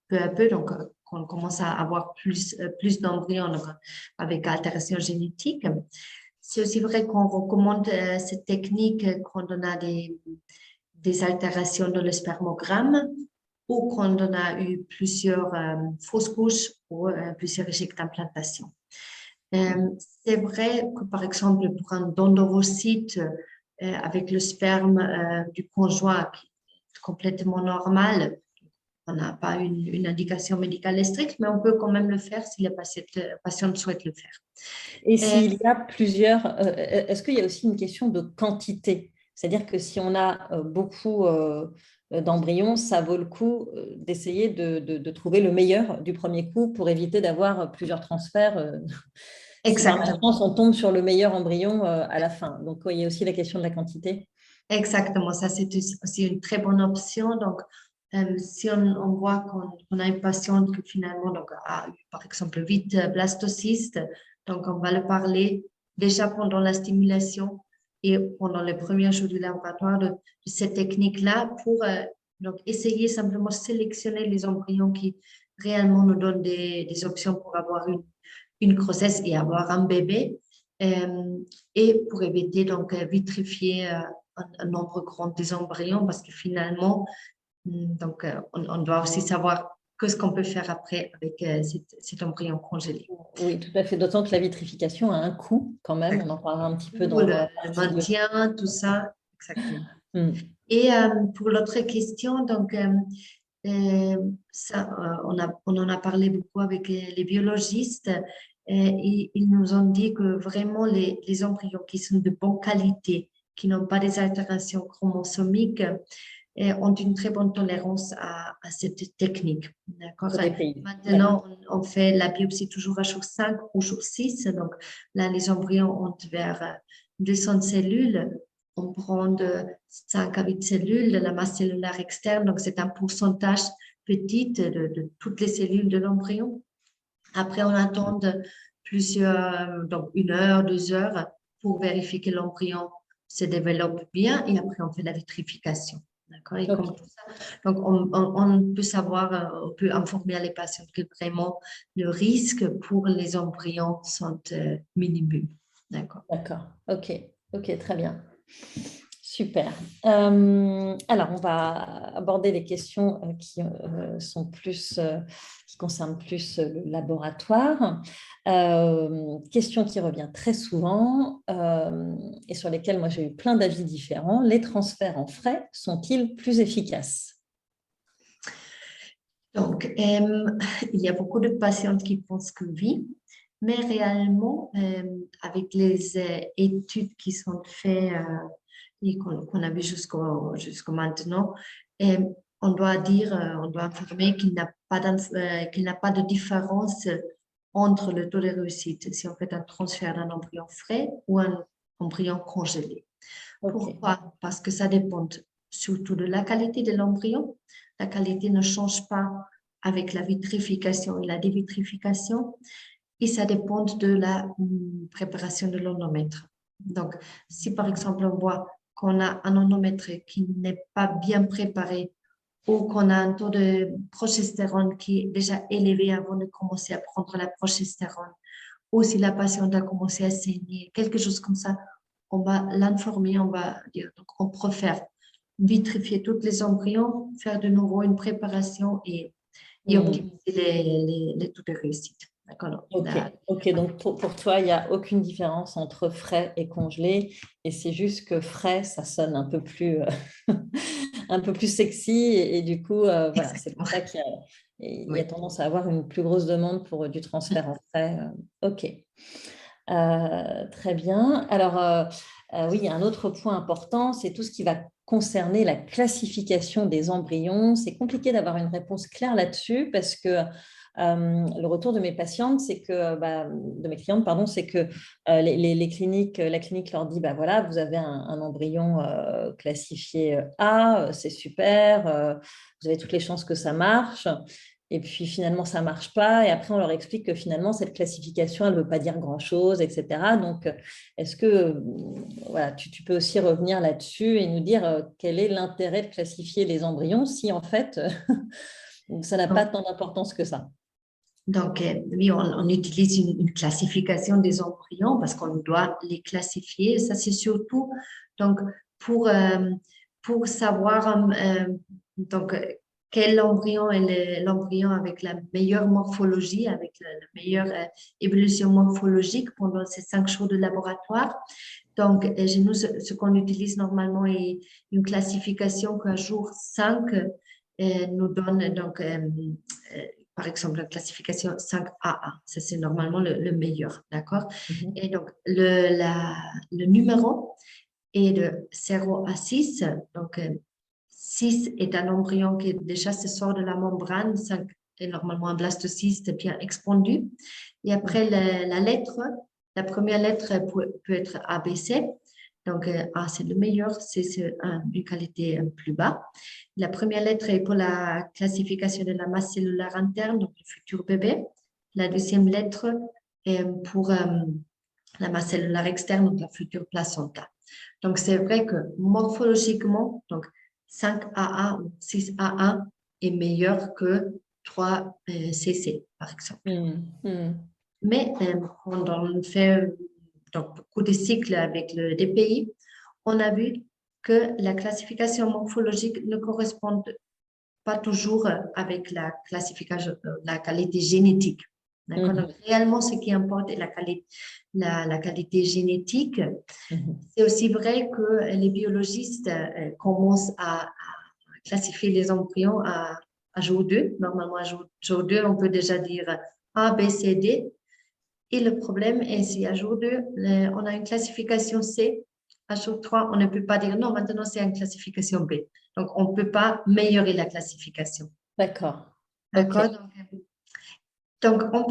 peu à peu, donc on commence à avoir plus d'embryons avec altération génétique. C'est aussi vrai qu'on recommande cette technique quand on a des altérations dans le spermogramme ou quand on a eu plusieurs fausses couches ou plusieurs échecs d'implantation. C'est vrai que, par exemple, pour un don d'ovocytes avec le sperme du conjoint qui est complètement normal, on n'a pas une indication médicale stricte, mais on peut quand même le faire si la patiente souhaite le faire. Et s'il y a plusieurs, est-ce qu'il y a aussi une question de quantité? C'est-à-dire que si on a beaucoup d'embryons, ça vaut le coup d'essayer de trouver le meilleur du premier coup pour éviter d'avoir plusieurs transferts. Si par malchance on tombe sur le meilleur embryon à la fin. Donc, il y a aussi la question de la quantité. Exactement, ça c'est aussi une très bonne option. Donc, si on voit qu'on a une patiente qui finalement donc, a eu par exemple 8 blastocystes, donc on va le parler déjà pendant la stimulation et pendant les premiers jours du laboratoire de cette technique-là pour donc essayer simplement de sélectionner les embryons qui réellement nous donnent des options pour avoir une grossesse et avoir un bébé et pour éviter donc vitrifier un nombre grand des embryons parce que finalement donc, on doit aussi savoir ce qu'on peut faire après avec cet embryon congelé. Oui, tout à fait. D'autant que la vitrification a un coût quand même. On en parlera un petit peu dans le maintien, tout ça. Exactement. Mm. Et pour l'autre question, donc, on en a parlé beaucoup avec les biologistes et ils nous ont dit que vraiment les embryons qui sont de bonne qualité, qui n'ont pas des altérations chromosomiques, ont une très bonne tolérance à cette technique. D'accord? Maintenant, on fait la biopsie toujours à jour 5 ou jour 6. Donc là, les embryons ont vers 200 cellules. On prend de 5 à 8 cellules de la masse cellulaire externe. Donc, c'est un pourcentage petit de toutes les cellules de l'embryon. Après, on attend plusieurs, donc 1 heure, 2 heures pour vérifier que l'embryon se développe bien et après, on fait la vitrification. D'accord? Et comme tout ça, donc, on peut savoir, on peut informer les patients que vraiment le risque pour les embryons sont minimum. D'accord? D'accord. OK. OK, très bien. Super. Alors, on va aborder les questions qui sont plus, qui concernent plus le laboratoire. Question qui revient très souvent et sur lesquelles moi j'ai eu plein d'avis différents. Les transferts en frais sont-ils plus efficaces? Donc, il y a beaucoup de patientes qui pensent que oui, mais réellement, avec les études qui sont faites et qu'on a vu jusqu'à maintenant, on doit dire, on doit informer qu'il n'a pas de différence entre le taux de réussite si on fait un transfert d'un embryon frais ou un embryon congelé. Okay. Pourquoi? Parce que ça dépend surtout de la qualité de l'embryon. La qualité ne change pas avec la vitrification et la dévitrification et ça dépend de la préparation de l'onomètre. Donc, si par exemple on voit qu'on a un onomètre qui n'est pas bien préparé ou qu'on a un taux de progestérone qui est déjà élevé avant de commencer à prendre la progestérone, ou si la patiente a commencé à saigner, quelque chose comme ça, on va l'informer, on va dire, donc on préfère vitrifier tous les embryons, faire de nouveau une préparation et optimiser les taux de réussite. Ok, donc pour toi, il n'y a aucune différence entre frais et congelé et c'est juste que frais, ça sonne un peu plus, un peu plus sexy et du coup, voilà, c'est pour ça qu'il y a tendance à avoir une plus grosse demande pour du transfert en frais. Ok. Très bien. Alors, oui, il y a un autre point important, c'est tout ce qui va concerner la classification des embryons. C'est compliqué d'avoir une réponse claire là-dessus parce que le retour de mes patientes, c'est que, de mes clientes, pardon, c'est que les cliniques, la clinique leur dit, voilà, vous avez un embryon classifié A, c'est super, vous avez toutes les chances que ça marche. Et puis finalement, ça ne marche pas. Et après, on leur explique que finalement, cette classification, elle ne veut pas dire grand-chose, etc. Donc, est-ce que voilà, tu peux aussi revenir là-dessus et nous dire quel est l'intérêt de classifier les embryons si en fait, ça n'a pas tant d'importance que ça? Donc, oui, on utilise une classification des embryons parce qu'on doit les classifier. Ça, c'est surtout donc, pour savoir donc, quel embryon est l'embryon avec la meilleure morphologie, avec la meilleure évolution morphologique pendant ces 5 jours de laboratoire. Donc, chez nous, ce qu'on utilise normalement est une classification qu'à jour 5 nous donne donc par exemple, la classification 5AA, ça c'est normalement le meilleur, d'accord? Et donc, le numéro est de 0 à 6. Donc, 6 est un embryon qui déjà se sort de la membrane, 5 est normalement un blastocyste bien expandu. Et après, la lettre, la première lettre peut être ABC. Donc, A, c'est le meilleur, C, c'est une qualité plus bas. La première lettre est pour la classification de la masse cellulaire interne, donc le futur bébé. La deuxième lettre est pour la masse cellulaire externe, donc la future placenta. Donc, c'est vrai que morphologiquement, donc 5AA ou 6AA est meilleur que 3CC, par exemple. Mais quand on fait donc, beaucoup de cycles avec le DPI, on a vu que la classification morphologique ne correspond pas toujours avec la classification, la qualité génétique. D'accord? Donc, réellement, ce qui importe est la qualité génétique. C'est aussi vrai que les biologistes commencent à classifier les embryons à jour 2. Normalement, à jour 2, on peut déjà dire A, B, C, D. Et le problème est si à jour 2, on a une classification C, à jour 3, on ne peut pas dire non, maintenant c'est une classification B. Donc, on ne peut pas améliorer la classification. D'accord. D'accord. Okay. Donc, on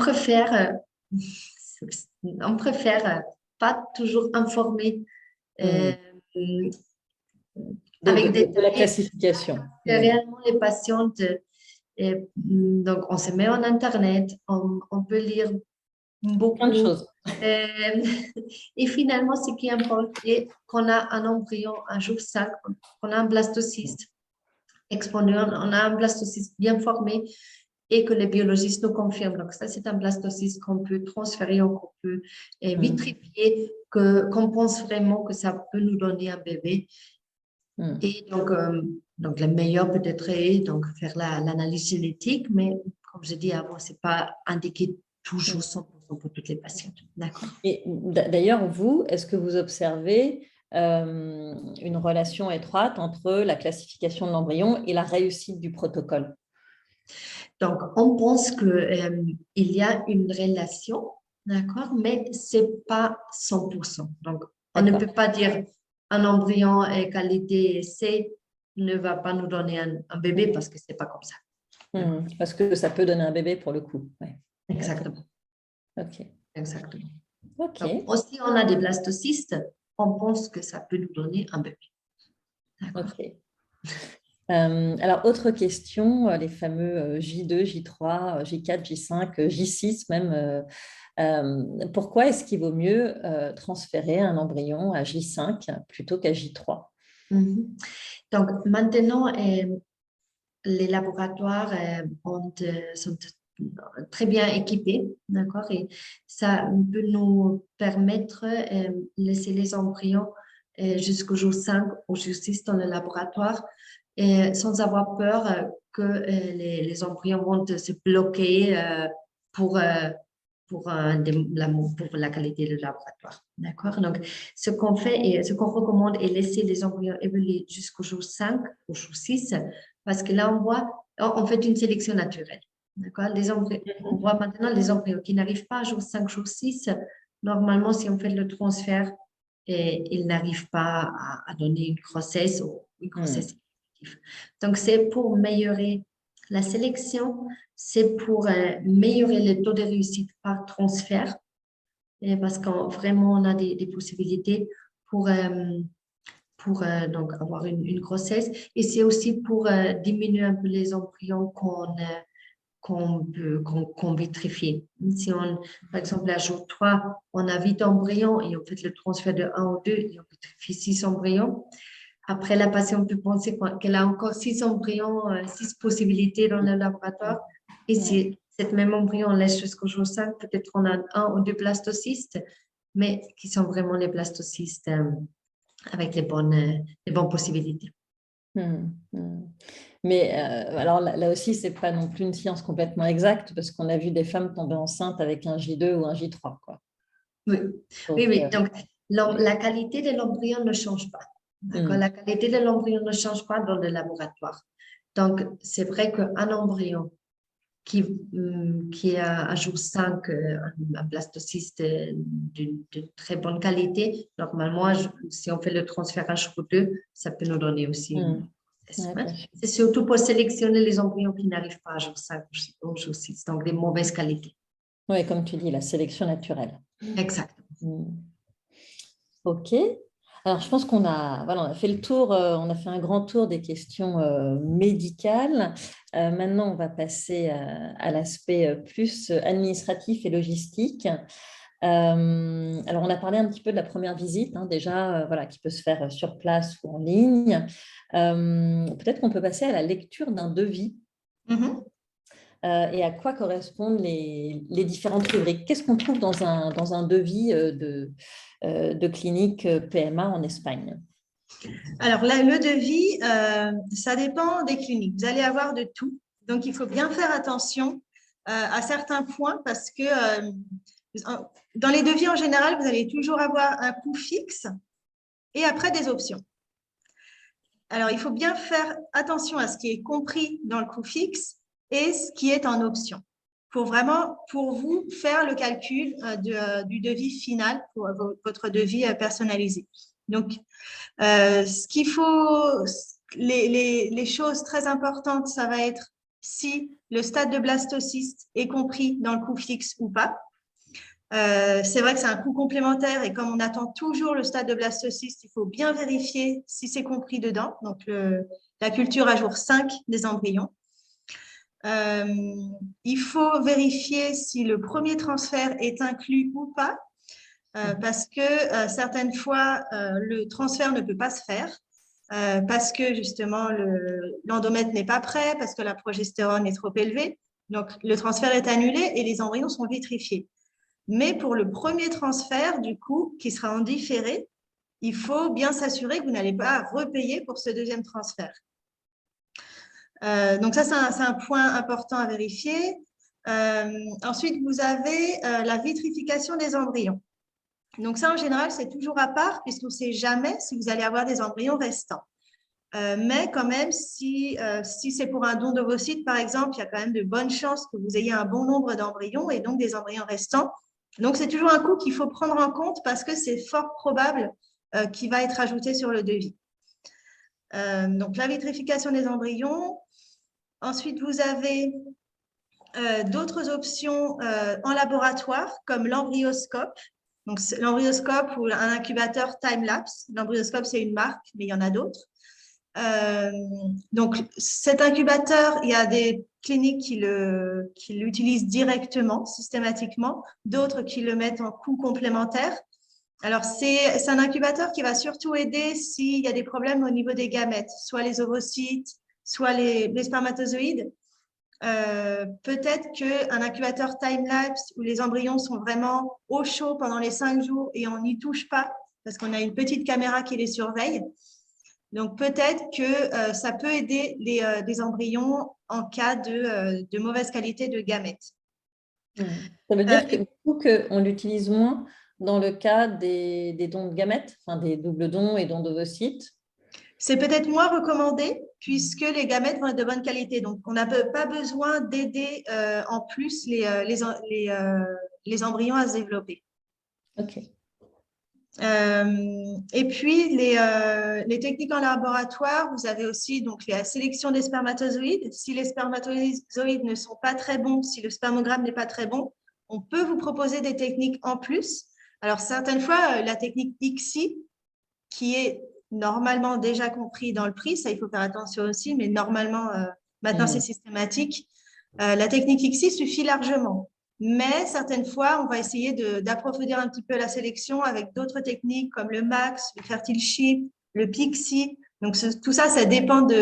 préfère pas toujours informer avec de la classification. Réellement, les patientes, donc on se met en Internet, on peut lire beaucoup. Plein de choses. Et finalement, ce qui importe, c'est qu'on a un embryon un jour 5, qu'on a un blastocyste exposé, on a un blastocyste bien formé et que les biologistes nous confirment. Donc, ça, c'est un blastocyste qu'on peut transférer ou qu'on peut vitrifier, qu'on pense vraiment que ça peut nous donner un bébé. Et donc, le meilleur peut-être est donc faire l'analyse génétique, mais comme je dis avant, ce n'est pas indiqué toujours 100% pour toutes les patientes. D'accord. Et d'ailleurs, vous, est-ce que vous observez une relation étroite entre la classification de l'embryon et la réussite du protocole? Donc, on pense qu'il y a une relation, d'accord, mais ce n'est pas 100%. Donc, on ne peut pas dire un embryon et qualité C ne va pas nous donner un bébé parce que ce n'est pas comme ça. Parce que ça peut donner un bébé pour le coup. Ouais. Exactement. Ok. Exactement. Ok. Donc, aussi, on a des blastocystes, on pense que ça peut nous donner un bébé. D'accord. Ok. Alors, autre question, les fameux J2, J3, J4, J5, J6 même. Pourquoi est-ce qu'il vaut mieux transférer un embryon à J5 plutôt qu'à J3? Donc, maintenant, les laboratoires sont très bien équipés, d'accord, et ça peut nous permettre de laisser les embryons jusqu'au jour 5 ou jour 6 dans le laboratoire sans avoir peur que les embryons vont se bloquer pour la qualité du laboratoire. D'accord? Donc, ce qu'on fait et ce qu'on recommande est laisser les embryons évoluer jusqu'au jour 5 ou jour 6 parce que là, on fait une sélection naturelle. D'accord? On voit maintenant les embryons qui n'arrivent pas à jour 5, jour 6. Normalement, si on fait le transfert, ils n'arrivent pas à donner une grossesse ou une grossesse effective. Donc, c'est pour améliorer la sélection, c'est pour améliorer le taux de réussite par transfert, parce qu'on vraiment on a des possibilités pour donc avoir une grossesse. Et c'est aussi pour diminuer un peu les embryons qu'on vitrifie. Si par exemple, à jour 3, on a 8 embryons et on fait le transfert de 1 ou 2 et on vitrifie 6 embryons. Après, la patiente peut penser qu'elle a encore 6 embryons, 6 possibilités dans le laboratoire. Et si cette même embryon, on laisse jusqu'au jour 5, peut-être on a 1 ou 2 blastocystes, mais qui sont vraiment les blastocystes avec les bonnes possibilités. Mais alors là aussi, ce n'est pas non plus une science complètement exacte parce qu'on a vu des femmes tomber enceintes avec un J2 ou un J3. Quoi. Oui, oui. Donc, la qualité de l'embryon ne change pas. La qualité de l'embryon ne change pas dans le laboratoire. Donc, c'est vrai qu'un embryon qui a à jour 5 un blastocyste d'une très bonne qualité, normalement, si on fait le transfert à jour 2, ça peut nous donner aussi. C'est surtout pour sélectionner les embryons qui n'arrivent pas à jour 5 ou jour 6, donc des mauvaises qualités. Oui, comme tu dis, la sélection naturelle. Exactement. Ok. Alors, je pense qu'on a fait le tour, on a fait un grand tour des questions médicales. Maintenant, on va passer à l'aspect plus administratif et logistique. Alors, on a parlé un petit peu de la première visite, déjà, qui peut se faire sur place ou en ligne. Peut-être qu'on peut passer à la lecture d'un devis. Et à quoi correspondent les différentes rubriques. Qu'est-ce qu'on trouve dans un devis de clinique PMA en Espagne? Alors là, le devis, ça dépend des cliniques. Vous allez avoir de tout. Donc, il faut bien faire attention à certains points parce que dans les devis en général, vous allez toujours avoir un coût fixe et après des options. Alors, il faut bien faire attention à ce qui est compris dans le coût fixe et ce qui est en option pour vraiment, pour vous, faire le calcul du devis final pour votre devis personnalisé. Donc, ce qu'il faut, les choses très importantes, ça va être si le stade de blastocyste est compris dans le coût fixe ou pas. C'est vrai que c'est un coût complémentaire et comme on attend toujours le stade de blastocyste, il faut bien vérifier si c'est compris dedans, donc la culture à jour 5 des embryons. Il faut vérifier si le premier transfert est inclus ou pas, parce que certaines fois, le transfert ne peut pas se faire, parce que justement, l'endomètre n'est pas prêt, parce que la progestérone est trop élevée. Donc, le transfert est annulé et les embryons sont vitrifiés. Mais pour le premier transfert, du coup, qui sera en différé, il faut bien s'assurer que vous n'allez pas repayer pour ce deuxième transfert. Donc ça, c'est un point important à vérifier. Ensuite, vous avez la vitrification des embryons. Donc ça, en général, c'est toujours à part puisqu'on ne sait jamais si vous allez avoir des embryons restants. Mais quand même, si c'est pour un don d'ovocytes, par exemple, il y a quand même de bonnes chances que vous ayez un bon nombre d'embryons et donc des embryons restants. Donc, c'est toujours un coût qu'il faut prendre en compte parce que c'est fort probable qu'il va être ajouté sur le devis. Donc, la vitrification des embryons. Ensuite, vous avez d'autres options en laboratoire comme l'embryoscope. Donc, l'embryoscope ou un incubateur time-lapse. L'embryoscope, c'est une marque, mais il y en a d'autres. Donc, cet incubateur, il y a des cliniques qui l'utilisent directement, systématiquement, d'autres qui le mettent en coût complémentaire. Alors, c'est un incubateur qui va surtout aider s'il y a des problèmes au niveau des gamètes, soit les ovocytes, soit les spermatozoïdes. Peut-être qu'un incubateur time-lapse où les embryons sont vraiment au chaud pendant les 5 jours et on n'y touche pas parce qu'on a une petite caméra qui les surveille. Donc, peut-être que ça peut aider les embryons en cas de mauvaise qualité de gamètes. Ça veut dire qu'on l'utilise moins dans le cas des dons de gamètes, enfin des doubles dons et dons d'ovocytes. C'est peut-être moins recommandé puisque les gamètes vont être de bonne qualité. Donc, on n'a pas besoin d'aider en plus les embryons à se développer. OK. Et puis, les techniques en laboratoire, vous avez aussi donc, la sélection des spermatozoïdes. Si les spermatozoïdes ne sont pas très bons, si le spermogramme n'est pas très bon, on peut vous proposer des techniques en plus. Alors, certaines fois, la technique ICSI, qui est normalement déjà compris dans le prix, ça il faut faire attention aussi, mais normalement, maintenant c'est systématique. La technique ICSI suffit largement. Mais certaines fois, on va essayer d'approfondir un petit peu la sélection avec d'autres techniques comme le MAX, le Fertile Ship, le Pixie. Donc, tout ça, ça dépend de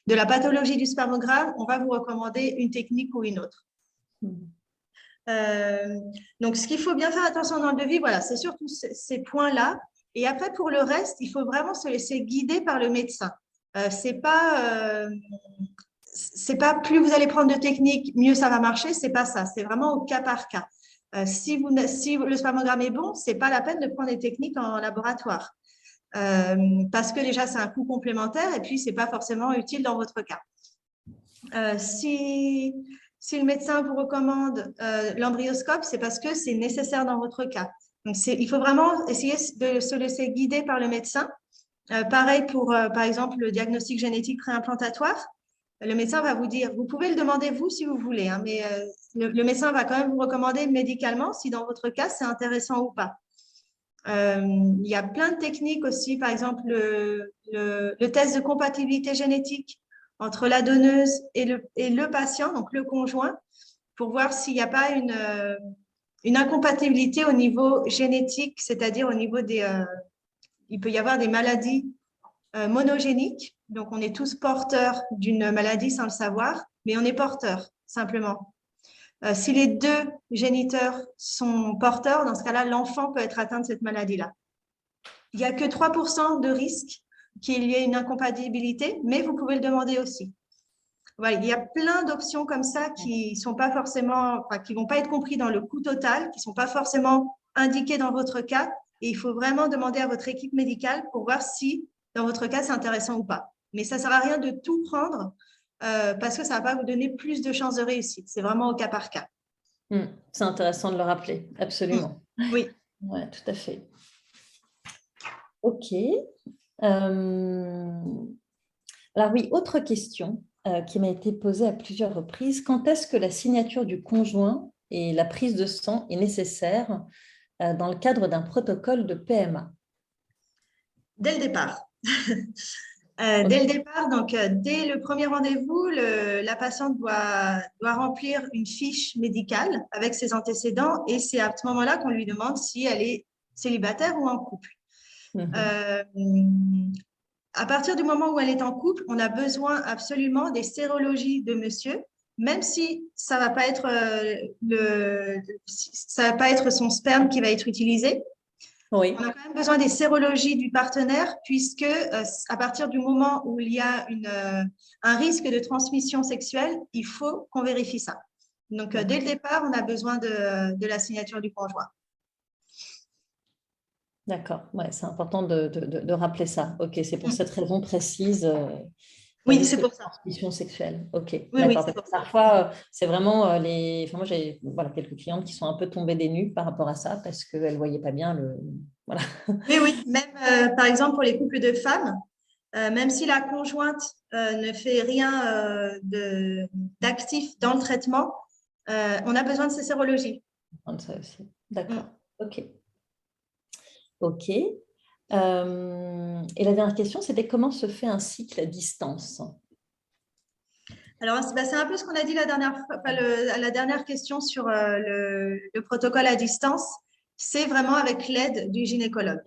la pathologie du spermogramme. On va vous recommander une technique ou une autre. Donc, ce qu'il faut bien faire attention dans le devis, voilà, c'est surtout ces points-là. Et après, pour le reste, il faut vraiment se laisser guider par le médecin. C'est pas plus vous allez prendre de techniques, mieux ça va marcher. C'est pas ça. C'est vraiment au cas par cas. Si le spermogramme est bon, c'est pas la peine de prendre des techniques en laboratoire parce que déjà c'est un coût complémentaire et puis c'est pas forcément utile dans votre cas. Si le médecin vous recommande l'embryoscope, c'est parce que c'est nécessaire dans votre cas. Donc, il faut vraiment essayer de se laisser guider par le médecin. Pareil pour, par exemple, le diagnostic génétique préimplantatoire. Le médecin va vous dire, vous pouvez le demander vous si vous voulez, hein, mais le médecin va quand même vous recommander médicalement si dans votre cas, c'est intéressant ou pas. Il y a plein de techniques aussi, par exemple, le test de compatibilité génétique entre la donneuse et le patient, donc le conjoint, pour voir s'il n'y a pas une incompatibilité au niveau génétique, c'est-à-dire au niveau il peut y avoir des maladies monogéniques. Donc, on est tous porteurs d'une maladie sans le savoir, mais on est porteurs, simplement. Si les deux géniteurs sont porteurs, dans ce cas-là, l'enfant peut être atteint de cette maladie-là. Il n'y a que 3% de risque qu'il y ait une incompatibilité, mais vous pouvez le demander aussi. Voilà, il y a plein d'options comme ça qui sont pas forcément, enfin, qui vont pas être compris dans le coût total, qui sont pas forcément indiqués dans votre cas. Et il faut vraiment demander à votre équipe médicale pour voir si, dans votre cas, c'est intéressant ou pas. Mais ça sert à rien de tout prendre parce que ça va pas vous donner plus de chances de réussite. C'est vraiment au cas par cas. C'est intéressant de le rappeler, absolument. Oui. Ouais, tout à fait. Ok. Alors oui, autre question qui m'a été posée à plusieurs reprises. Quand est-ce que la signature du conjoint et la prise de sang est nécessaire dans le cadre d'un protocole de PMA? Dès le départ. Dès le départ, donc dès le premier rendez-vous, la patiente doit remplir une fiche médicale avec ses antécédents et c'est à ce moment-là qu'on lui demande si elle est célibataire ou en couple. À partir du moment où elle est en couple, on a besoin absolument des sérologies de monsieur, même si ça va pas être ça va pas être son sperme qui va être utilisé. Oui. On a quand même besoin des sérologies du partenaire puisque à partir du moment où il y a un risque de transmission sexuelle, il faut qu'on vérifie ça. Donc, dès le départ, on a besoin de la signature du conjoint. D'accord, ouais, c'est important de rappeler ça. Ok, c'est pour cette raison précise. Oui, c'est pour ça. Transmission sexuelle. Ok, oui, d'accord. c'est pour ça. Parfois, c'est vraiment les. Enfin, moi, j'ai quelques clientes qui sont un peu tombées des nues par rapport à ça parce qu'elles ne voyaient pas bien le. Voilà. Oui. Même par exemple pour les couples de femmes, même si la conjointe ne fait rien d'actif dans le traitement, on a besoin de ces sérologies. Ça aussi. D'accord. Ok. Ok. Et la dernière question, c'était comment se fait un cycle à distance? Alors, c'est un peu ce qu'on a dit la dernière fois, la dernière question sur le protocole à distance. C'est vraiment avec l'aide du gynécologue.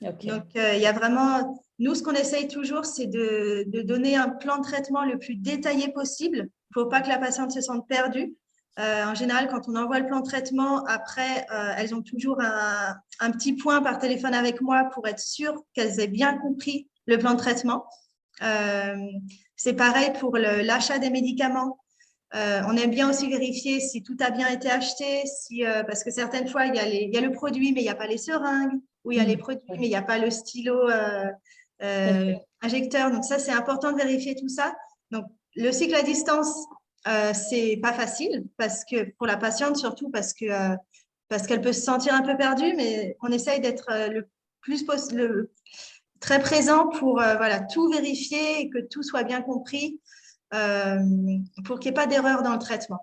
Okay. Donc, il y a vraiment, nous, ce qu'on essaye toujours, c'est de donner un plan de traitement le plus détaillé possible. Il ne faut pas que la patiente se sente perdue. En général, quand on envoie le plan de traitement, après, elles ont toujours un petit point par téléphone avec moi pour être sûres qu'elles aient bien compris le plan de traitement. C'est pareil pour l'achat des médicaments. On aime bien aussi vérifier si tout a bien été acheté, parce que certaines fois, il y a le produit, mais il n'y a pas les seringues, ou il y a les produits, mais il n'y a pas le stylo injecteur. Donc ça, c'est important de vérifier tout ça. Donc, le cycle à distance, c'est pas facile, parce que pour la patiente, surtout parce qu'elle peut se sentir un peu perdue, mais on essaye d'être le plus possible, très présent pour voilà, tout vérifier et que tout soit bien compris pour qu'il n'y ait pas d'erreur dans le traitement.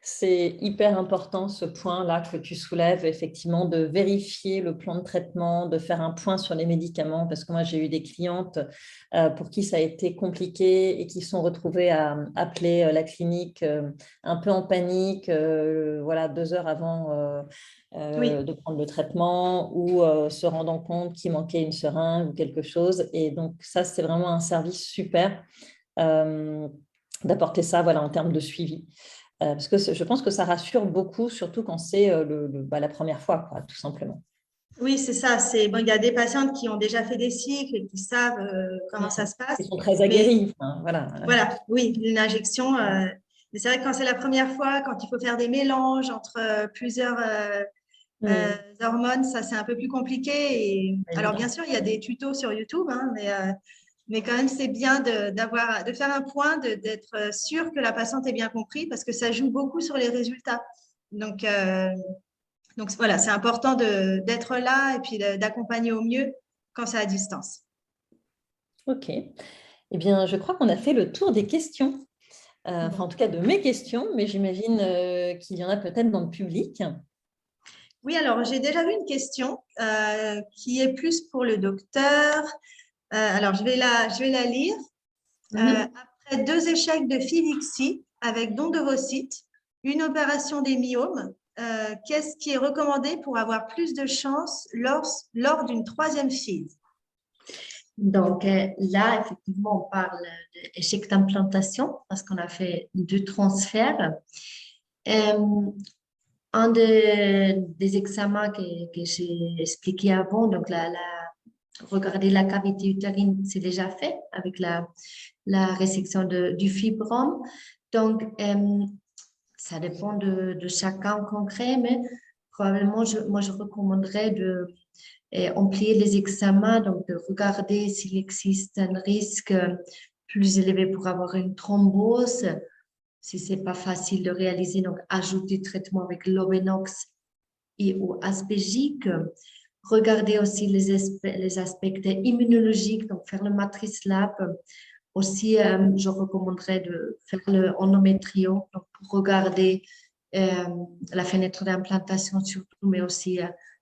C'est hyper important ce point-là que tu soulèves, effectivement, de vérifier le plan de traitement, de faire un point sur les médicaments, parce que moi, j'ai eu des clientes pour qui ça a été compliqué et qui sont retrouvées à appeler la clinique un peu en panique, voilà, 2 heures avant de prendre le traitement ou se rendant compte qu'il manquait une seringue ou quelque chose. Et donc, ça, c'est vraiment un service super d'apporter ça, voilà, en termes de suivi. Parce que je pense que ça rassure beaucoup, surtout quand c'est la première fois, quoi, tout simplement. Oui, c'est ça. Bon, il y a des patientes qui ont déjà fait des cycles et qui savent comment ça se passe. Ils sont très aguerris. Voilà. Voilà, oui, une injection. Mais c'est vrai que quand c'est la première fois, quand il faut faire des mélanges entre plusieurs hormones, ça c'est un peu plus compliqué. Alors bien sûr, il y a des tutos sur YouTube, hein, mais quand même c'est bien de faire un point, d'être sûr que la patiente ait bien compris, parce que ça joue beaucoup sur les résultats. Donc voilà, c'est important d'être là et puis d'accompagner au mieux quand c'est à distance. Ok. Eh bien, je crois qu'on a fait le tour des questions. Enfin, en tout cas, de mes questions, mais j'imagine qu'il y en a peut-être dans le public. Oui, alors j'ai déjà vu une question qui est plus pour le docteur. Alors, je vais la lire. Après 2 échecs de Phylixie avec don d'ovocytes, une opération des myomes, qu'est-ce qui est recommandé pour avoir plus de chance lors d'une 3e FIV? Donc là, effectivement, on parle d'échec d'implantation parce qu'on a fait 2 transferts. Un des examens que j'ai expliqué avant, donc regarder la cavité utérine, c'est déjà fait avec la résection du fibrome. Donc, ça dépend de chacun en concret, mais probablement, moi, je recommanderais de amplier les examens, donc de regarder s'il existe un risque plus élevé pour avoir une thrombose. Si ce n'est pas facile de réaliser, donc ajouter traitement avec l'Ovenox et ou aspégique. Regarder aussi les aspects immunologiques, donc faire le matrice lab. Aussi, je recommanderais de faire le endométrio donc pour regarder la fenêtre d'implantation surtout, mais aussi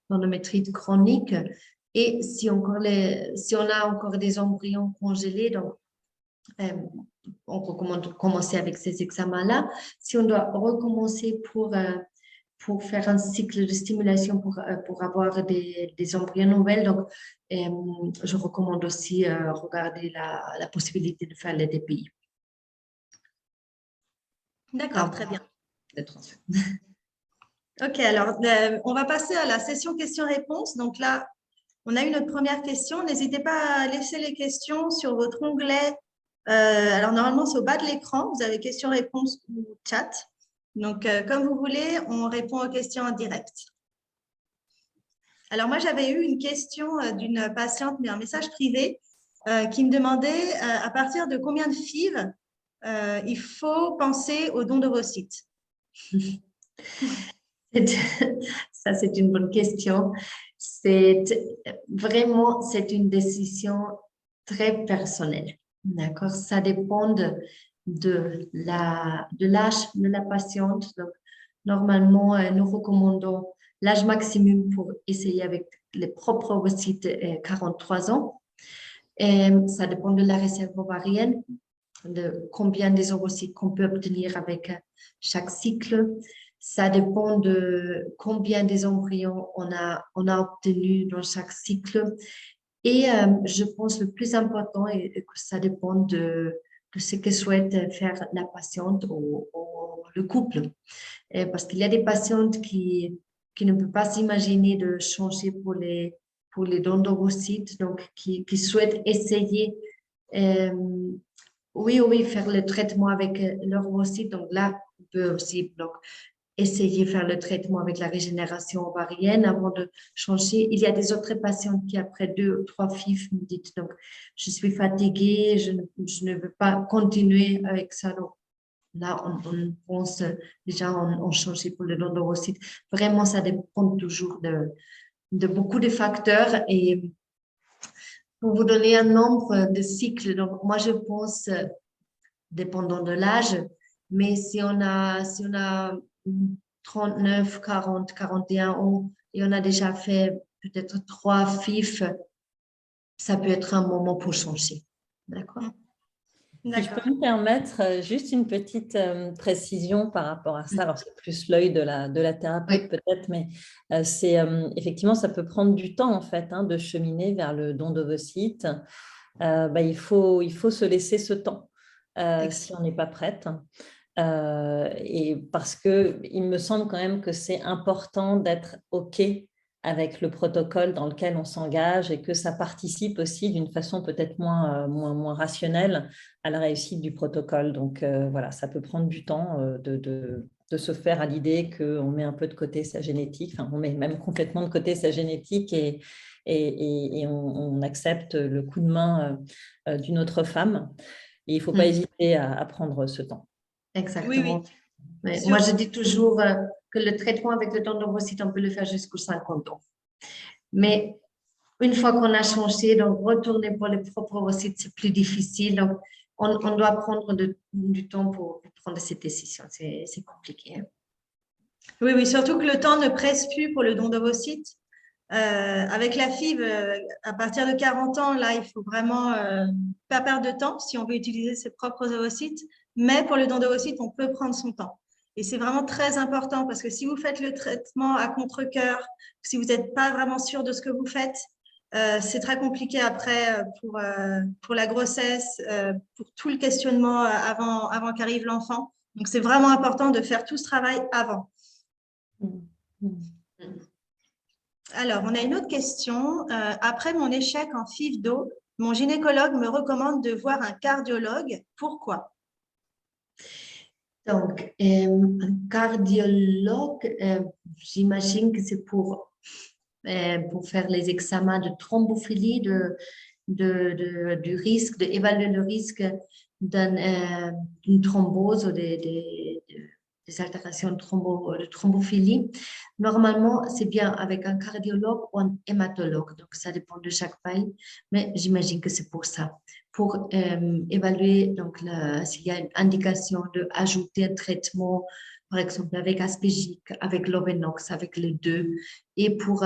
l'endométrite chronique. Et si on a encore des embryons congelés, donc on recommande de commencer avec ces examens-là. Si on doit recommencer pour faire un cycle de stimulation pour avoir des embryons nouvelles, donc je recommande aussi regarder la possibilité de faire les DPI. D'accord, très bien. Le transfert. Ok, alors on va passer à la session questions-réponses. Donc là, on a eu notre première question. N'hésitez pas à laisser les questions sur votre onglet. Alors normalement, c'est au bas de l'écran. Vous avez questions-réponses ou chat. Donc, comme vous voulez, on répond aux questions en direct. Alors moi, j'avais eu une question d'une patiente, mais un message privé, qui me demandait à partir de combien de FIV il faut penser au don d'ovocytes. Ça, c'est une bonne question. C'est une décision très personnelle. D'accord? Ça dépend de l'âge de la patiente. Donc, normalement, nous recommandons l'âge maximum pour essayer avec les propres ovocytes 43 ans. Et ça dépend de la réserve ovarienne, de combien des ovocytes qu'on peut obtenir avec chaque cycle. Ça dépend de combien des embryons on a obtenu dans chaque cycle. Et je pense le plus important est que ça dépend de ce que souhaite faire la patiente ou le couple. Parce qu'il y a des patientes qui ne peuvent pas s'imaginer de changer pour les dons d'ovocytes, donc qui souhaitent essayer oui, faire le traitement avec leur ovocyte. Donc là, on peut aussi essayer de faire le traitement avec la régénération ovarienne avant de changer. Il y a des autres patientes qui, après 2 ou 3 FIV, me disent donc, je suis fatiguée, je ne veux pas continuer avec ça. Donc là, on pense déjà en changer pour le don d'ovocytes. Vraiment, ça dépend toujours de beaucoup de facteurs. Et pour vous donner un nombre de cycles, donc moi, je pense, dépendant de l'âge, mais si on a 39, 40, 41 ans et on a déjà fait peut-être 3 FIV, ça peut être un moment pour changer. D'accord? Si je peux me permettre juste une petite précision par rapport à ça, alors c'est plus l'œil de la thérapeute peut-être, mais c'est effectivement ça peut prendre du temps en fait de cheminer vers le don d'ovocytes. Il faut se laisser ce temps si on n'est pas prête. Et parce qu'il me semble quand même que c'est important d'être OK avec le protocole dans lequel on s'engage et que ça participe aussi d'une façon peut-être moins rationnelle à la réussite du protocole. Donc voilà, ça peut prendre du temps de se faire à l'idée qu'on met un peu de côté sa génétique, enfin on met même complètement de côté sa génétique et on accepte le coup de main d'une autre femme. Et il ne faut pas hésiter à prendre ce temps. Exactement. Oui. Moi, je dis toujours que le traitement avec le don d'ovocytes, on peut le faire jusqu'aux 50 ans. Mais une fois qu'on a changé, donc retourner pour les propres ovocytes, c'est plus difficile. Donc, on doit prendre du temps pour prendre cette décision. C'est compliqué. Hein. Oui, surtout que le temps ne presse plus pour le don d'ovocytes. Avec la FIV, à partir de 40 ans, là, il faut vraiment pas perdre de temps si on veut utiliser ses propres ovocytes. Mais pour le don d'ovocytes, on peut prendre son temps. Et c'est vraiment très important parce que si vous faites le traitement à contre-cœur, si vous n'êtes pas vraiment sûr de ce que vous faites, c'est très compliqué après pour la grossesse, pour tout le questionnement avant qu'arrive l'enfant. Donc, c'est vraiment important de faire tout ce travail avant. Alors, on a une autre question. Après mon échec en FIV-DO, mon gynécologue me recommande de voir un cardiologue. Pourquoi? Donc, un cardiologue, j'imagine que c'est pour faire les examens de thrombophilie, du risque, d'évaluer le risque d'une thrombose ou des altérations de thrombophilie. Normalement, c'est bien avec un cardiologue ou un hématologue, donc ça dépend de chaque pays, mais j'imagine que c'est pour ça, pour évaluer donc s'il y a une indication d'ajouter un traitement, par exemple avec Aspégique, avec Lovenox, avec les deux, et pour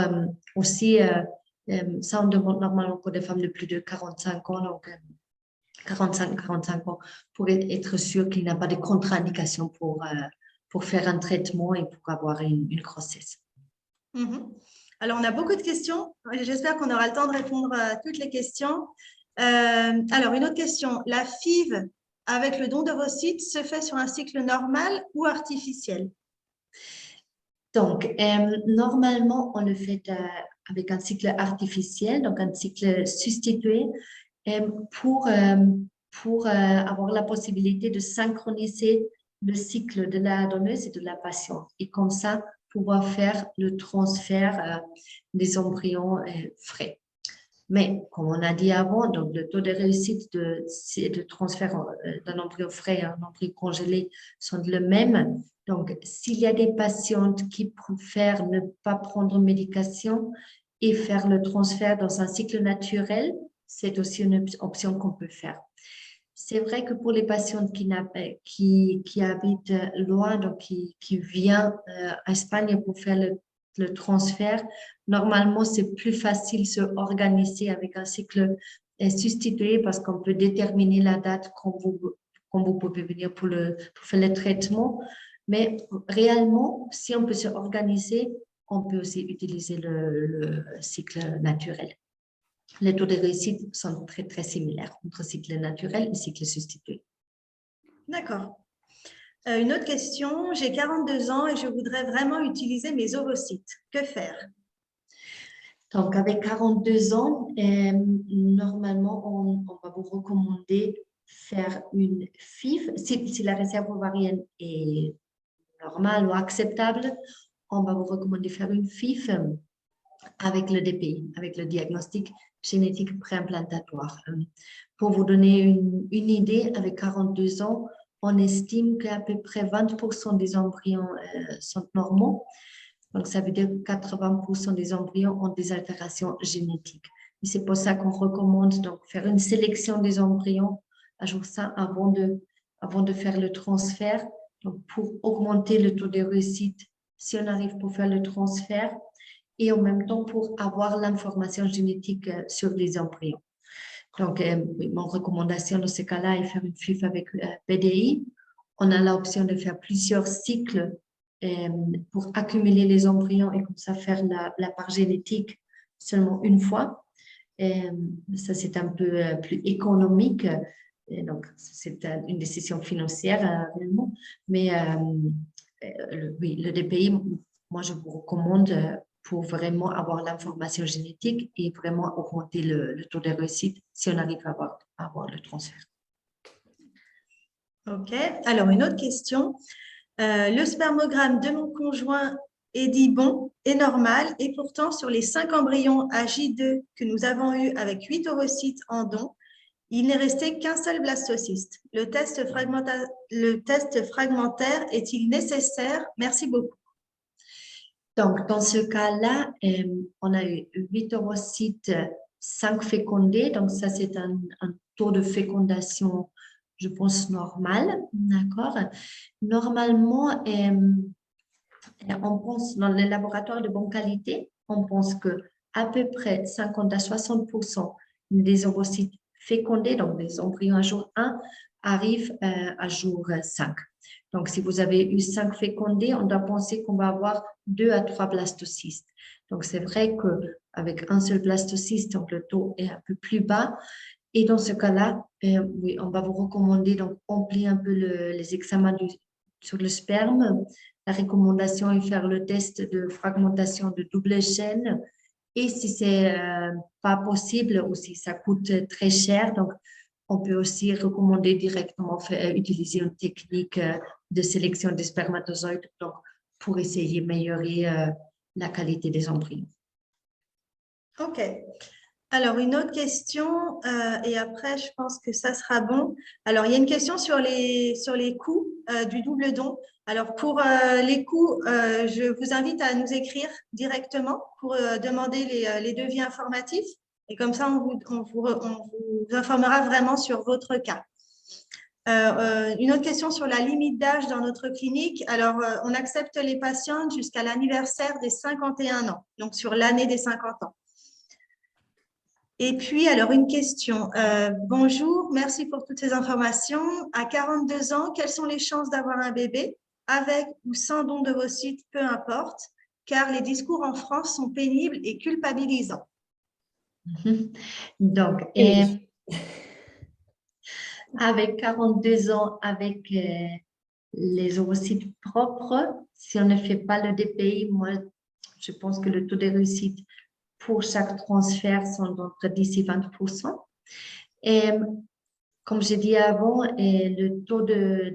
aussi, ça on demande normalement pour des femmes de plus de 45 ans, donc 45 ans, pour être sûr qu'il n'y a pas de contre-indication pour faire un traitement et pour avoir une grossesse. Alors, on a beaucoup de questions. J'espère qu'on aura le temps de répondre à toutes les questions. Alors, une autre question. La FIV avec le don d'ovocytes se fait sur un cycle normal ou artificiel? Donc, normalement, on le fait avec un cycle artificiel, donc un cycle substitué, pour avoir la possibilité de synchroniser le cycle de la donneuse et de la patiente. Et comme ça, pouvoir faire le transfert des embryons frais. Mais, comme on a dit avant, donc le taux de réussite de transfert d'un embryon frais à un embryon congelé sont le même. Donc, s'il y a des patientes qui préfèrent ne pas prendre médication et faire le transfert dans un cycle naturel, c'est aussi une option qu'on peut faire. C'est vrai que pour les patientes qui habitent loin, donc qui viennent à Espagne pour faire le transfert, normalement, c'est plus facile de s'organiser avec un cycle substitué parce qu'on peut déterminer la date quand vous pouvez venir pour faire le traitement. Mais réellement, si on peut s'organiser, on peut aussi utiliser le cycle naturel. Les taux de réussite sont très, très similaires entre cycle naturel et cycle substitué. D'accord. Une autre question. J'ai 42 ans et je voudrais vraiment utiliser mes ovocytes. Que faire? Donc, avec 42 ans, normalement, on va vous recommander faire une FIV. Si la réserve ovarienne est normale ou acceptable, on va vous recommander faire une FIV avec le DPI, avec le diagnostic génétique préimplantatoire. Pour vous donner une idée, avec 42 ans, on estime qu'à peu près 20% des embryons sont normaux. Donc, ça veut dire que 80% des embryons ont des altérations génétiques. Et c'est pour ça qu'on recommande donc faire une sélection des embryons à jour ça avant de faire le transfert. Donc, pour augmenter le taux de réussite, si on arrive pour faire le transfert, et en même temps pour avoir l'information génétique sur les embryons. Donc, mon recommandation dans ce cas-là est faire une FIV avec PDI. On a l'option de faire plusieurs cycles pour accumuler les embryons et comme ça faire la part génétique seulement une fois. Ça, c'est un peu plus économique. Et donc, c'est une décision financière réellement. Mais oui, le DPI, moi, je vous recommande pour vraiment avoir l'information génétique et vraiment augmenter le taux de réussite si on arrive à avoir le transfert. OK. Alors, une autre question. Le spermogramme de mon conjoint est dit bon et normal et pourtant, sur les 5 embryons AJ2 que nous avons eus avec 8 ovocytes en don, il n'est resté qu'un seul blastocyste. Le test fragmentaire est-il nécessaire? Merci beaucoup. Donc, dans ce cas-là, on a eu 8 ovocytes, 5 fécondés. Donc, ça, c'est un taux de fécondation, je pense, normal. D'accord? Normalement, on pense, dans les laboratoires de bonne qualité, on pense qu'à peu près 50 à 60% des ovocytes fécondés, donc des embryons à jour 1, arrivent à jour 5. Donc, si vous avez eu 5 fécondés, on doit penser qu'on va avoir 2 à 3 blastocystes. Donc, c'est vrai qu'avec un seul blastocyste, donc le taux est un peu plus bas. Et dans ce cas-là, oui, on va vous recommander donc remplir un peu les examens sur le sperme. La recommandation est de faire le test de fragmentation de double chaîne. Et si c'est pas possible ou si ça coûte très cher, donc on peut aussi recommander directement utiliser une technique de sélection des spermatozoïdes donc, pour essayer d'améliorer la qualité des embryons. OK. Alors, une autre question, et après, je pense que ça sera bon. Alors, il y a une question sur les coûts du double don. Alors, pour les coûts, je vous invite à nous écrire directement pour demander les devis informatifs. Et comme ça, on vous informera vraiment sur votre cas. Une autre question sur la limite d'âge dans notre clinique. Alors, on accepte les patientes jusqu'à l'anniversaire des 51 ans, donc sur l'année des 50 ans. Et puis, alors, une question. Bonjour, merci pour toutes ces informations. À 42 ans, quelles sont les chances d'avoir un bébé, avec ou sans don d'ovocytes, peu importe, car les discours en France sont pénibles et culpabilisants. Donc, avec 42 ans, avec les ovocytes propres, si on ne fait pas le DPI, moi, je pense que le taux de réussite pour chaque transfert sont entre 10 et 20%. Et comme j'ai dit avant, le taux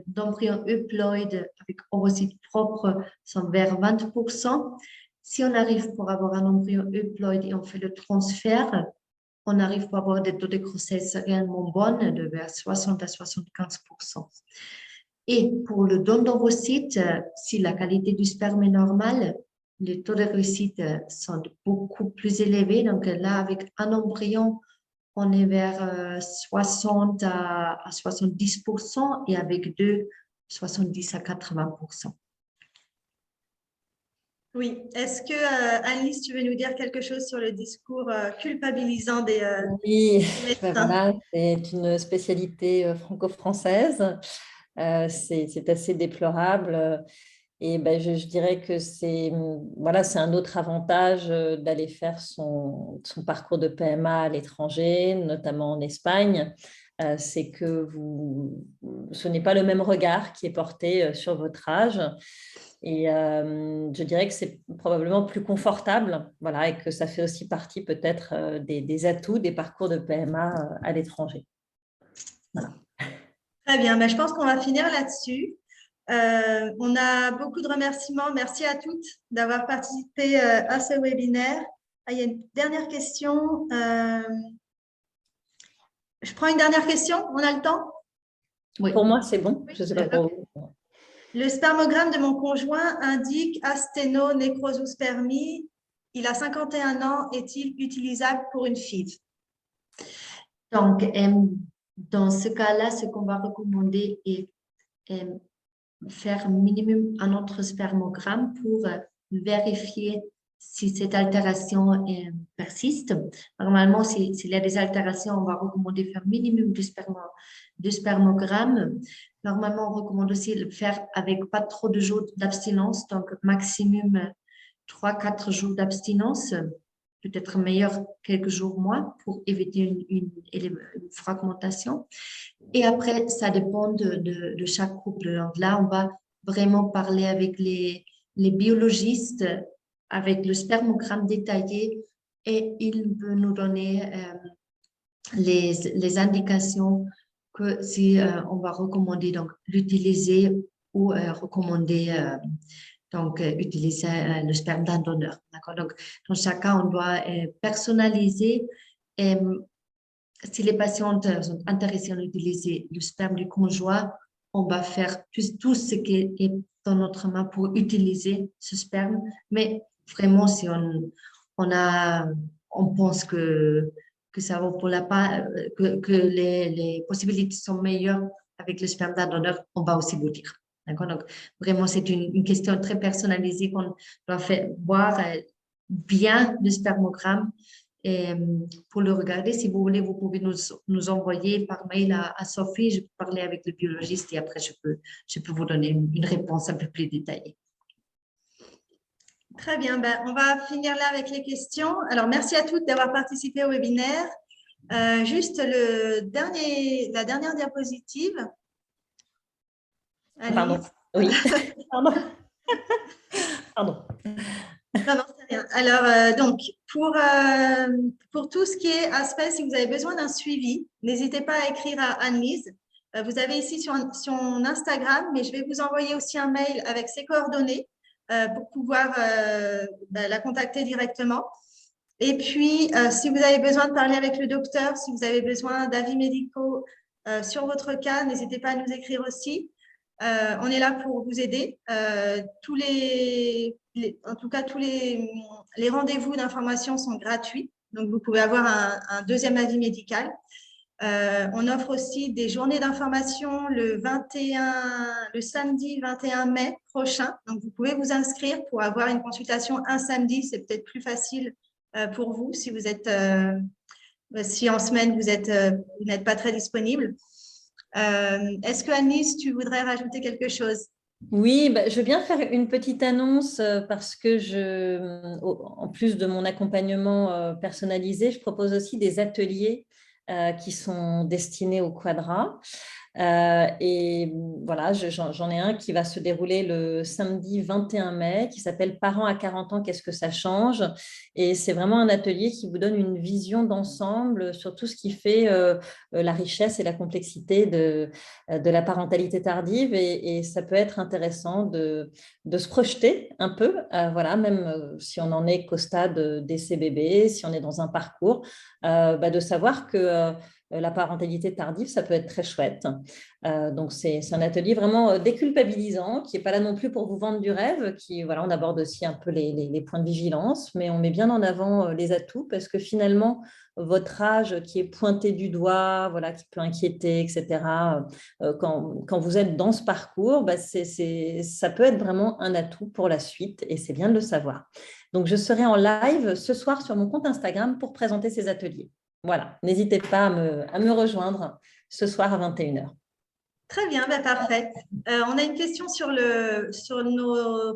d'embryon euploïde avec ovocytes propres sont vers 20%. Si on arrive pour avoir un embryon euploïde et on fait le transfert, on arrive pour avoir des taux de grossesse réellement bonnes de vers 60 à 75%. Et pour le don d'ovocytes, si la qualité du sperme est normale, les taux de réussite sont beaucoup plus élevés. Donc là, avec un embryon, on est vers 60 à 70% et avec deux, 70 à 80%. Oui. Est-ce que, Alice, tu veux nous dire quelque chose sur le discours culpabilisant des Oui, médecins? voilà, c'est une spécialité franco-française. C'est assez déplorable. Et ben, je dirais que c'est un autre avantage d'aller faire son parcours de PMA à l'étranger, notamment en Espagne. C'est que ce n'est pas le même regard qui est porté sur votre âge. Et je dirais que c'est probablement plus confortable, voilà, et que ça fait aussi partie peut-être des atouts des parcours de PMA à l'étranger. Voilà. Très bien, mais je pense qu'on va finir là-dessus. On a beaucoup de remerciements. Merci à toutes d'avoir participé à ce webinaire. Ah, il y a une dernière question. Je prends une dernière question. On a le temps? Oui. Pour moi, c'est bon. Je sais pas pour vous. Le spermogramme de mon conjoint indique asténonécrosospermie. Il a 51 ans. Est-il utilisable pour une FIV? Donc, dans ce cas-là, ce qu'on va recommander est faire minimum un autre spermogramme pour vérifier si cette altération persiste. Normalement, s'il y a des altérations, on va recommander faire minimum de spermogramme. Normalement, on recommande aussi le faire avec pas trop de jours d'abstinence, donc maximum 3-4 jours d'abstinence, peut-être meilleur quelques jours moins pour éviter une fragmentation. Et après, ça dépend de chaque couple. Donc là, on va vraiment parler avec les biologistes, avec le spermogramme détaillé, et il peut nous donner les indications que si on va recommander donc l'utiliser ou recommander utiliser le sperme d'un donneur. D'accord? Donc, dans chaque cas, on doit personnaliser. Si les patientes sont intéressées à utiliser le sperme du conjoint, on va faire tout ce qui est dans notre main pour utiliser ce sperme. Mais vraiment, si on pense que ça vaut pour la part, que les possibilités sont meilleures avec le sperme d'un donneur, on va aussi vous dire. D'accord? Donc, vraiment, c'est une question très personnalisée qu'on doit faire voir bien le spermogramme. Et pour le regarder, si vous voulez, vous pouvez nous envoyer par mail à Sophie. Je peux parler avec le biologiste et après, je peux vous donner une réponse un peu plus détaillée. Très bien. Ben, on va finir là avec les questions. Alors, merci à toutes d'avoir participé au webinaire. Juste la dernière diapositive. Alice. Pardon. Oui, pardon. Pardon. Non, non, c'est rien. Alors, donc, pour tout ce qui est aspect, si vous avez besoin d'un suivi, n'hésitez pas à écrire à Anne-Lise. Vous avez ici son Instagram, mais je vais vous envoyer aussi un mail avec ses coordonnées pour pouvoir la contacter directement. Et puis, si vous avez besoin de parler avec le docteur, si vous avez besoin d'avis médicaux sur votre cas, n'hésitez pas à nous écrire aussi. On est là pour vous aider. En tout cas, tous les rendez-vous d'information sont gratuits. Donc, vous pouvez avoir un deuxième avis médical. On offre aussi des journées d'information le samedi 21 mai prochain. Donc, vous pouvez vous inscrire pour avoir une consultation un samedi. C'est peut-être plus facile pour vous si en semaine vous n'êtes pas très disponible. Est-ce que Anis, tu voudrais rajouter quelque chose? Oui, je veux bien faire une petite annonce parce que en plus de mon accompagnement personnalisé, je propose aussi des ateliers qui sont destinés au quadra. Et voilà, j'en ai un qui va se dérouler le samedi 21 mai, qui s'appelle Parents à 40 ans, qu'est-ce que ça change? Et c'est vraiment un atelier qui vous donne une vision d'ensemble sur tout ce qui fait la richesse et la complexité de la parentalité tardive. Et ça peut être intéressant de se projeter un peu, voilà, même si on en est qu'au stade d'essai bébé, si on est dans un parcours, de savoir que la parentalité tardive, ça peut être très chouette. Donc, c'est un atelier vraiment déculpabilisant, qui n'est pas là non plus pour vous vendre du rêve, voilà, on aborde aussi un peu les points de vigilance, mais on met bien en avant les atouts, parce que finalement, votre âge qui est pointé du doigt, voilà, qui peut inquiéter, etc., quand vous êtes dans ce parcours, ça peut être vraiment un atout pour la suite, et c'est bien de le savoir. Donc, je serai en live ce soir sur mon compte Instagram pour présenter ces ateliers. Voilà, n'hésitez pas à me rejoindre ce soir à 21h. Très bien, parfait. On a une question sur nos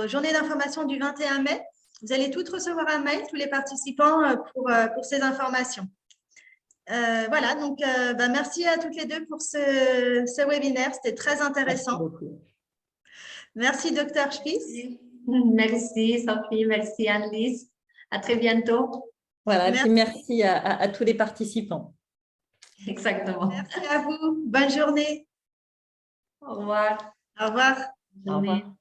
journées d'information du 21 mai. Vous allez toutes recevoir un mail, tous les participants, pour ces informations. Voilà, donc merci à toutes les deux pour ce webinaire. C'était très intéressant. Merci beaucoup. Merci, Dr. Spies. Merci, Sophie. Merci, Anne-Lise. À très bientôt. Voilà, et puis merci à tous les participants. Exactement. Merci à vous. Bonne journée. Au revoir. Au revoir. Au revoir.